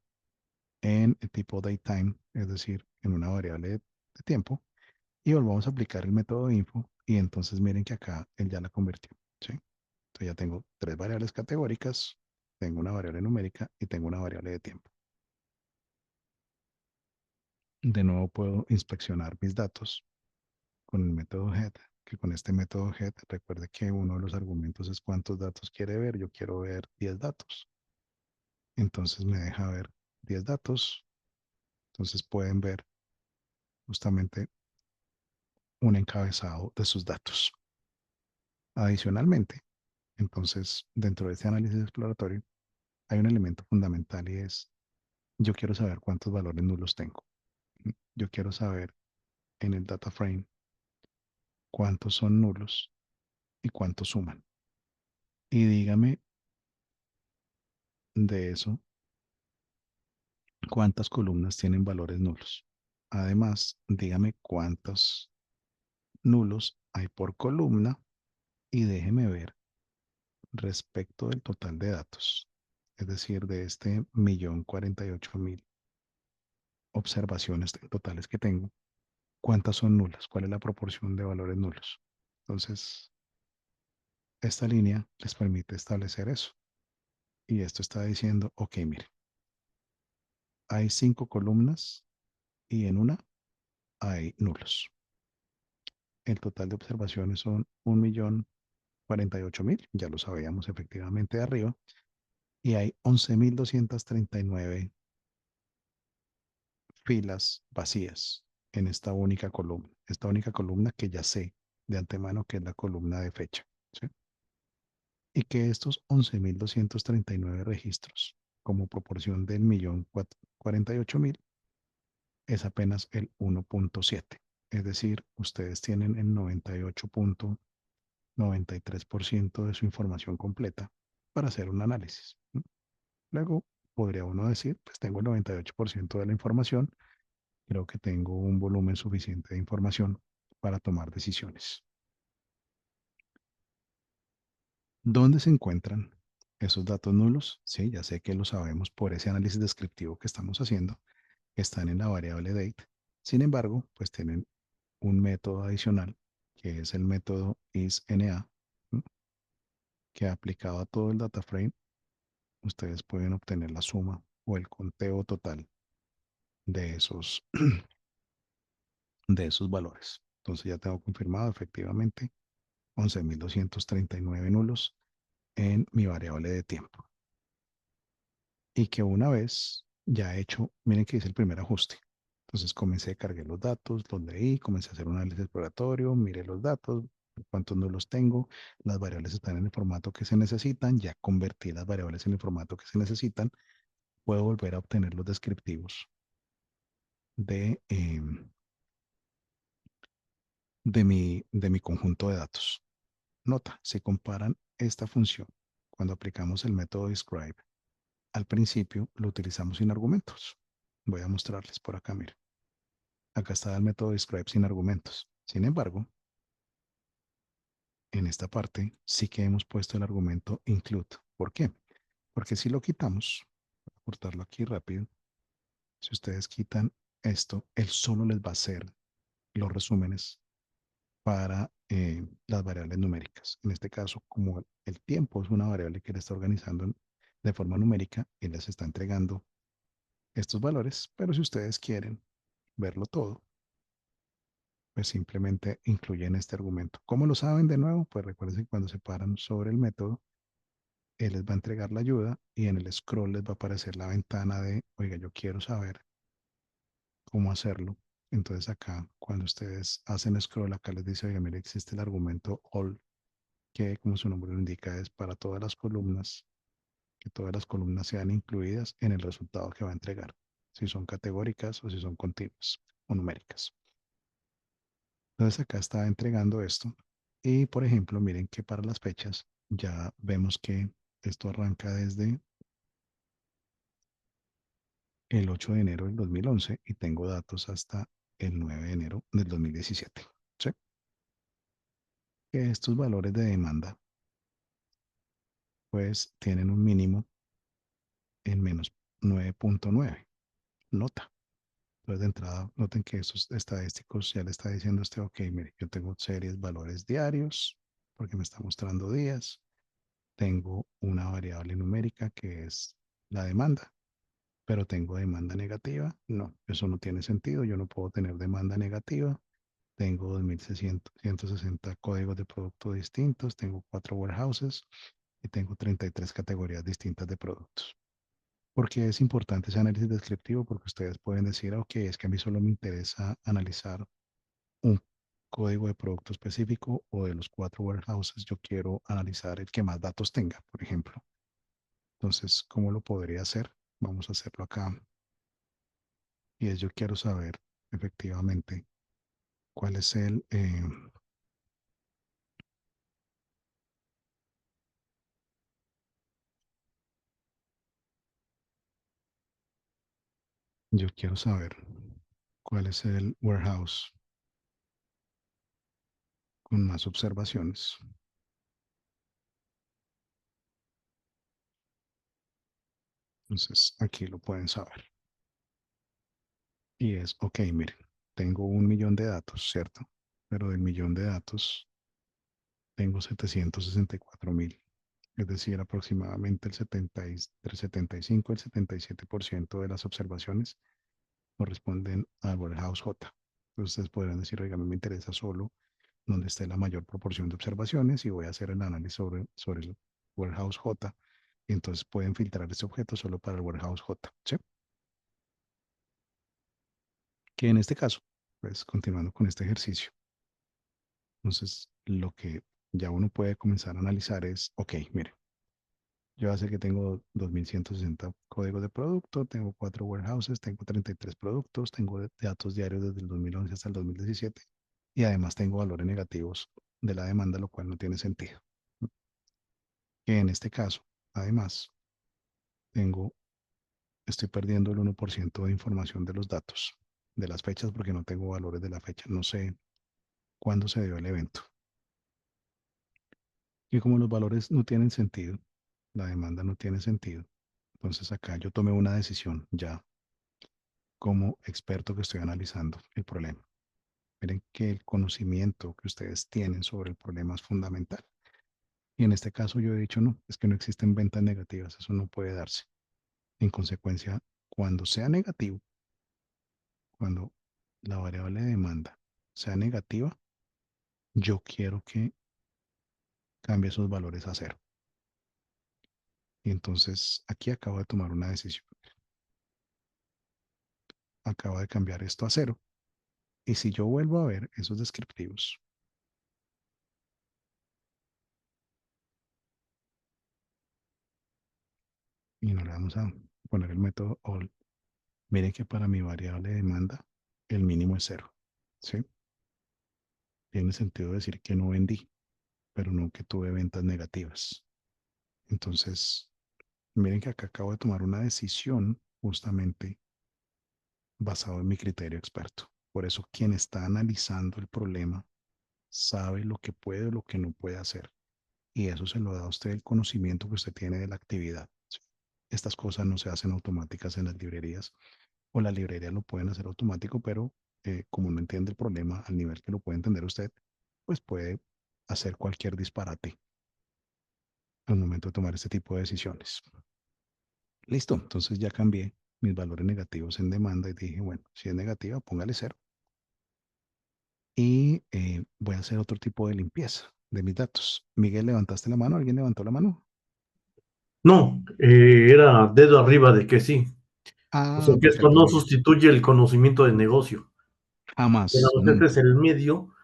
en el tipo datetime, es decir, en una variable de tiempo, y volvamos a aplicar el método info, y entonces miren que acá él ya la convirtió, ¿sí? Entonces ya tengo tres variables categóricas, tengo una variable numérica y tengo una variable de tiempo. De nuevo puedo inspeccionar mis datos con el método head, que con este método head, recuerde que uno de los argumentos es cuántos datos quiere ver. Yo quiero ver 10 datos. Entonces me deja ver 10 datos. Entonces pueden ver justamente un encabezado de sus datos. Adicionalmente, entonces, dentro de este análisis exploratorio, hay un elemento fundamental y es, yo quiero saber cuántos valores nulos tengo. Yo quiero saber en el data frame cuántos son nulos y cuántos suman. Y dígame de eso, cuántas columnas tienen valores nulos. Además, dígame cuántos nulos hay por columna y déjeme ver respecto del total de datos, es decir, de este 1.048.000 observaciones totales que tengo, cuántas son nulas, cuál es la proporción de valores nulos. Entonces, esta línea les permite establecer eso. Y esto está diciendo, ok, mire, hay 5 columnas y en una hay nulos. El total de observaciones son 1.048.000, ya lo sabíamos efectivamente de arriba, y hay 11.239 filas vacías en esta única columna que ya sé de antemano que es la columna de fecha, ¿sí? Y que estos 11.239 registros, como proporción del 1.048.000, es apenas el 1.7. Es decir, ustedes tienen el 98.93% de su información completa para hacer un análisis. Luego podría uno decir, pues tengo el 98% de la información, creo que tengo un volumen suficiente de información para tomar decisiones. ¿Dónde se encuentran esos datos nulos? Sí, ya sé que lo sabemos por ese análisis descriptivo que estamos haciendo, que están en la variable date. Sin embargo, pues tienen un método adicional, que es el método isNA, ¿no? Que aplicado a todo el data frame, ustedes pueden obtener la suma o el conteo total de esos, de esos valores. Entonces ya tengo confirmado efectivamente 11.239 nulos en mi variable de tiempo. Y que una vez ya he hecho, miren que hice el primer ajuste. Entonces comencé, cargué los datos, los leí, comencé a hacer un análisis exploratorio, miré los datos, cuántos no los tengo, las variables están en el formato que se necesitan, ya convertí las variables en el formato que se necesitan, puedo volver a obtener los descriptivos de, de mi conjunto de datos. Nota, si comparan esta función cuando aplicamos el método describe, al principio lo utilizamos sin argumentos. Voy a mostrarles por acá, miren. Acá está el método describe sin argumentos. Sin embargo, en esta parte sí que hemos puesto el argumento include. ¿Por qué? Porque si lo quitamos, voy a cortarlo aquí rápido, si ustedes quitan esto, él solo les va a hacer los resúmenes para las variables numéricas. En este caso, como el tiempo es una variable que él está organizando de forma numérica, él les está entregando estos valores, pero si ustedes quieren verlo todo, pues simplemente incluyen este argumento. ¿Cómo lo saben de nuevo? Pues recuerden que cuando se paran sobre el método, él les va a entregar la ayuda y en el scroll les va a aparecer la ventana de, oiga, yo quiero saber cómo hacerlo. Entonces acá, cuando ustedes hacen scroll, acá les dice, oiga, mire, existe el argumento all, que como su nombre lo indica, es para todas las columnas, que todas las columnas sean incluidas en el resultado que va a entregar, si son categóricas o si son continuas o numéricas. Entonces acá está entregando esto. Y por ejemplo, miren que para las fechas ya vemos que esto arranca desde el 8 de enero del 2011 y tengo datos hasta el 9 de enero del 2017. ¿Sí? Que estos valores de demanda pues tienen un mínimo en menos 9.9. Nota. Entonces de entrada noten que esos estadísticos ya le está diciendo ok, mire, yo tengo series valores diarios porque me está mostrando días. Tengo una variable numérica que es la demanda, pero tengo demanda negativa. No, eso no tiene sentido. Yo no puedo tener demanda negativa. Tengo 2.160 códigos de producto distintos, tengo 4 warehouses y tengo 33 categorías distintas de productos. ¿Por qué es importante ese análisis descriptivo? Porque ustedes pueden decir, ok, es que a mí solo me interesa analizar un código de producto específico o de los 4 warehouses, yo quiero analizar el que más datos tenga, por ejemplo. Entonces, ¿cómo lo podría hacer? Vamos a hacerlo acá. Y es yo quiero saber efectivamente cuál es yo quiero saber cuál es el warehouse con más observaciones. Entonces, aquí lo pueden saber. Y es, ok, miren, tengo 1.000.000 de datos, ¿cierto? Pero del millón de datos tengo 764.000. Es decir, aproximadamente entre 75 y el 77% de las observaciones corresponden al warehouse J. Entonces ustedes podrán decir, oiga, a mí me interesa solo donde esté la mayor proporción de observaciones y voy a hacer el análisis sobre el warehouse J. Y entonces pueden filtrar este objeto solo para el warehouse J. ¿Sí? Que en este caso, pues continuando con este ejercicio, entonces lo que ya uno puede comenzar a analizar es, ok, mire, yo sé que tengo 2.160 códigos de producto, tengo 4 warehouses, tengo 33 productos, tengo datos diarios desde el 2011 hasta el 2017 y además tengo valores negativos de la demanda, lo cual no tiene sentido. Que en este caso, además, estoy perdiendo el 1% de información de los datos, de las fechas, porque no tengo valores de la fecha, no sé cuándo se dio el evento. Y como los valores no tienen sentido, la demanda no tiene sentido, entonces acá yo tomé una decisión ya como experto que estoy analizando el problema. Miren que el conocimiento que ustedes tienen sobre el problema es fundamental. Y en este caso yo he dicho, no, es que no existen ventas negativas, eso no puede darse. En consecuencia, cuando sea negativo, Cuando la variable de demanda sea negativa, yo quiero que cambie esos valores a cero. Y entonces aquí acabo de tomar una decisión. Acabo de cambiar esto a cero. Y si yo vuelvo a ver esos descriptivos, y no le vamos a poner el método all, miren que para mi variable de demanda, el mínimo es cero. ¿Sí? Tiene sentido decir que no vendí, pero no que tuve ventas negativas. Entonces, miren que acá acabo de tomar una decisión justamente basado en mi criterio experto. Por eso quien está analizando el problema sabe lo que puede o lo que no puede hacer. Y eso se lo da a usted el conocimiento que usted tiene de la actividad. ¿Sí? Estas cosas no se hacen automáticas en las librerías o las librerías lo pueden hacer automático, pero como no entiende el problema al nivel que lo puede entender usted, pues puede hacer cualquier disparate al momento de tomar este tipo de decisiones. Listo, entonces ya cambié mis valores negativos en demanda y dije, bueno, si es negativa, póngale cero. Y voy a hacer otro tipo de limpieza de mis datos. Miguel, ¿levantaste la mano? ¿Alguien levantó la mano? No, era dedo arriba de que sí. O Ah, sea que esto perfecto, no Miguel. sustituye el conocimiento de negocio. Jamás, Digamos, este es nunca. el medio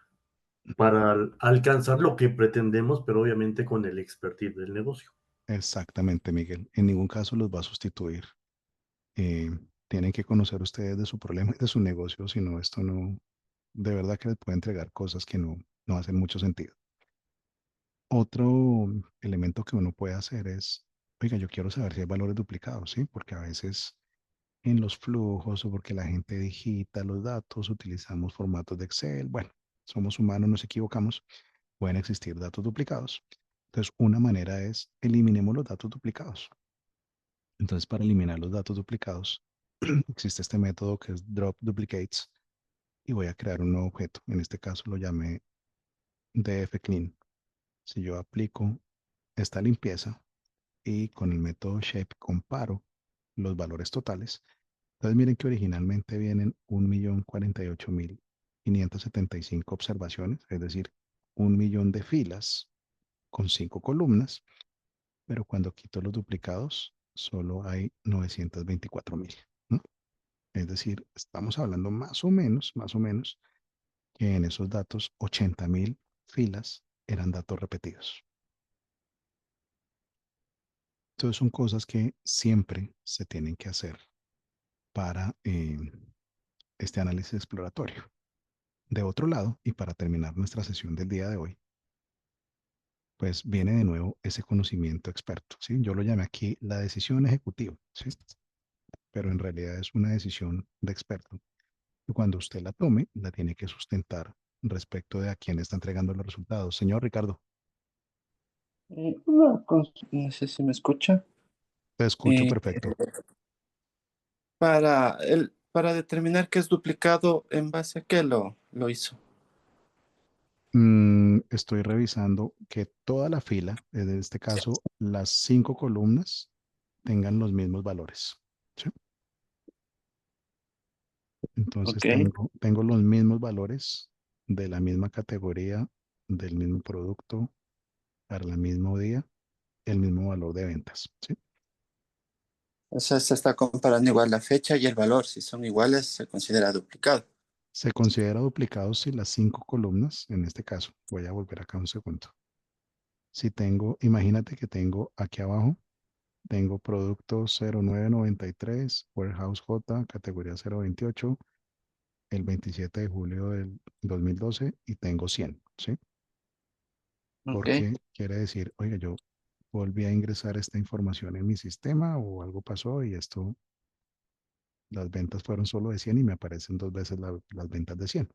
para alcanzar lo que pretendemos, pero obviamente con el expertise del negocio. Exactamente, Miguel. En ningún caso los va a sustituir. Eh, Tienen que conocer ustedes de su problema y de su negocio, si no, esto no, de verdad que les puede entregar cosas que no hacen mucho sentido. Otro elemento que uno puede hacer es, oiga, yo quiero saber si hay valores duplicados, ¿sí? Porque a veces en los flujos o porque la gente digita los datos, utilizamos formatos de Excel. Bueno, somos humanos, nos equivocamos, pueden existir datos duplicados. Entonces, una manera es eliminemos los datos duplicados. Entonces, para eliminar los datos duplicados, existe este método que es drop duplicates y voy a crear un nuevo objeto. En este caso lo llamé df clean. Si yo aplico esta limpieza y con el método shape comparo los valores totales, entonces miren que originalmente vienen 1.048.575 observaciones, es decir, 1.000.000 de filas con 5 columnas, pero cuando quito los duplicados solo hay 924.000, ¿no? Es decir, estamos hablando más o menos, que en esos datos 80.000 filas eran datos repetidos. Entonces son cosas que siempre se tienen que hacer para este análisis exploratorio. De otro lado, y para terminar nuestra sesión del día de hoy, pues viene de nuevo ese conocimiento experto, ¿sí? Yo lo llamé aquí la decisión ejecutiva, ¿sí? Pero en realidad es una decisión de experto. Y cuando usted la tome, la tiene que sustentar respecto de a quién está entregando los resultados. Señor Ricardo, No sé si me escucha. te escucho Eh, perfecto. para determinar qué es duplicado, ¿en base a qué lo hizo? Estoy revisando que toda la fila, en este caso las 5 columnas, tengan los mismos valores, ¿sí? Entonces Ok. tengo los mismos valores de la misma categoría, del mismo producto, para el mismo día, el mismo valor de ventas, ¿sí? O sea, se está comparando igual la fecha y el valor. Si son iguales, se considera duplicado. Se considera duplicado si las 5 columnas, en este caso, voy a volver acá un segundo. Si tengo, imagínate que tengo aquí abajo, tengo producto 0993, Warehouse J, categoría 028, el 27 de julio del 2012 y tengo 100, ¿sí? Ok. Porque quiere decir, oiga, yo volví a ingresar esta información en mi sistema o algo pasó y esto, las ventas fueron solo de 100 y me aparecen 2 veces las ventas de 100.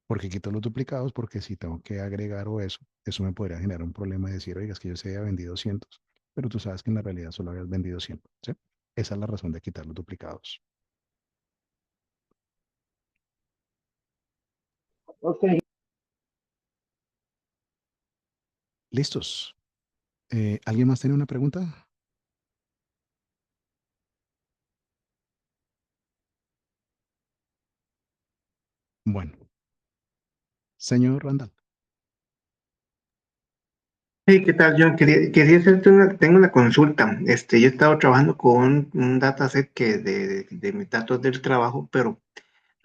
Porque quito los duplicados, porque si tengo que agregar o eso me podría generar un problema de decir, oiga, es que yo se había vendido cientos, pero tú sabes que en la realidad solo habías vendido 100, ¿sí? Esa es la razón de quitar los duplicados. Ok. ¿Listos? ¿Alguien más tiene una pregunta? Bueno, señor Randall. Hey, ¿qué tal, John? Quería hacerte tengo una consulta. Yo he estado trabajando con un dataset de mis datos del trabajo, pero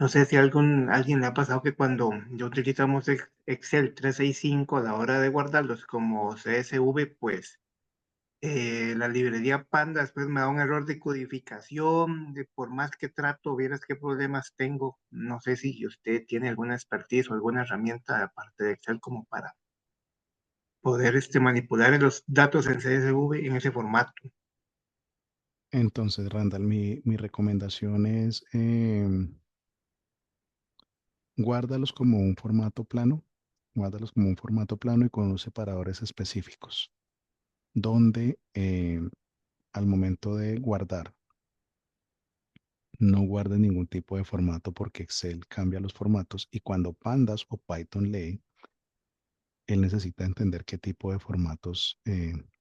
no sé si alguien le ha pasado que cuando yo utilizamos Excel 365 a la hora de guardarlos como CSV, pues la librería Panda después me da un error de codificación, por más que trato, vieras qué problemas tengo. No sé si usted tiene alguna expertise o alguna herramienta aparte de Excel como para poder manipular los datos en CSV en ese formato. Entonces, Randall, mi recomendación es guárdalos como un formato plano, guárdalos como un formato plano y con unos separadores específicos, donde al momento de guardar, no guardes ningún tipo de formato porque Excel cambia los formatos y cuando Pandas o Python lee, él necesita entender qué tipo de formatos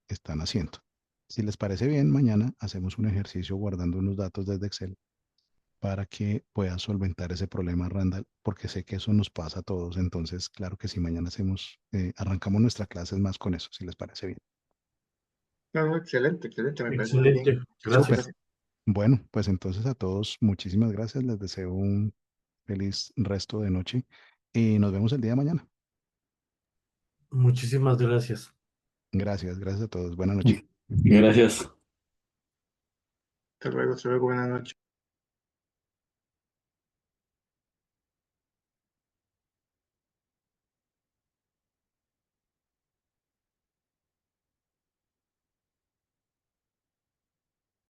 están haciendo. Si les parece bien, mañana hacemos un ejercicio guardando unos datos desde Excel para que pueda solventar ese problema, Randall, porque sé que eso nos pasa a todos. Entonces, claro que si mañana arrancamos nuestra clase más con eso, si les parece bien. No, no, excelente, excelente, me parece muy Excelente, bien. Súper. gracias. Bueno, pues entonces a todos muchísimas gracias. Les deseo un feliz resto de noche y nos vemos el día de mañana. Muchísimas gracias. Gracias, gracias a todos. Buenas noches. Gracias. Hasta luego, buenas noches.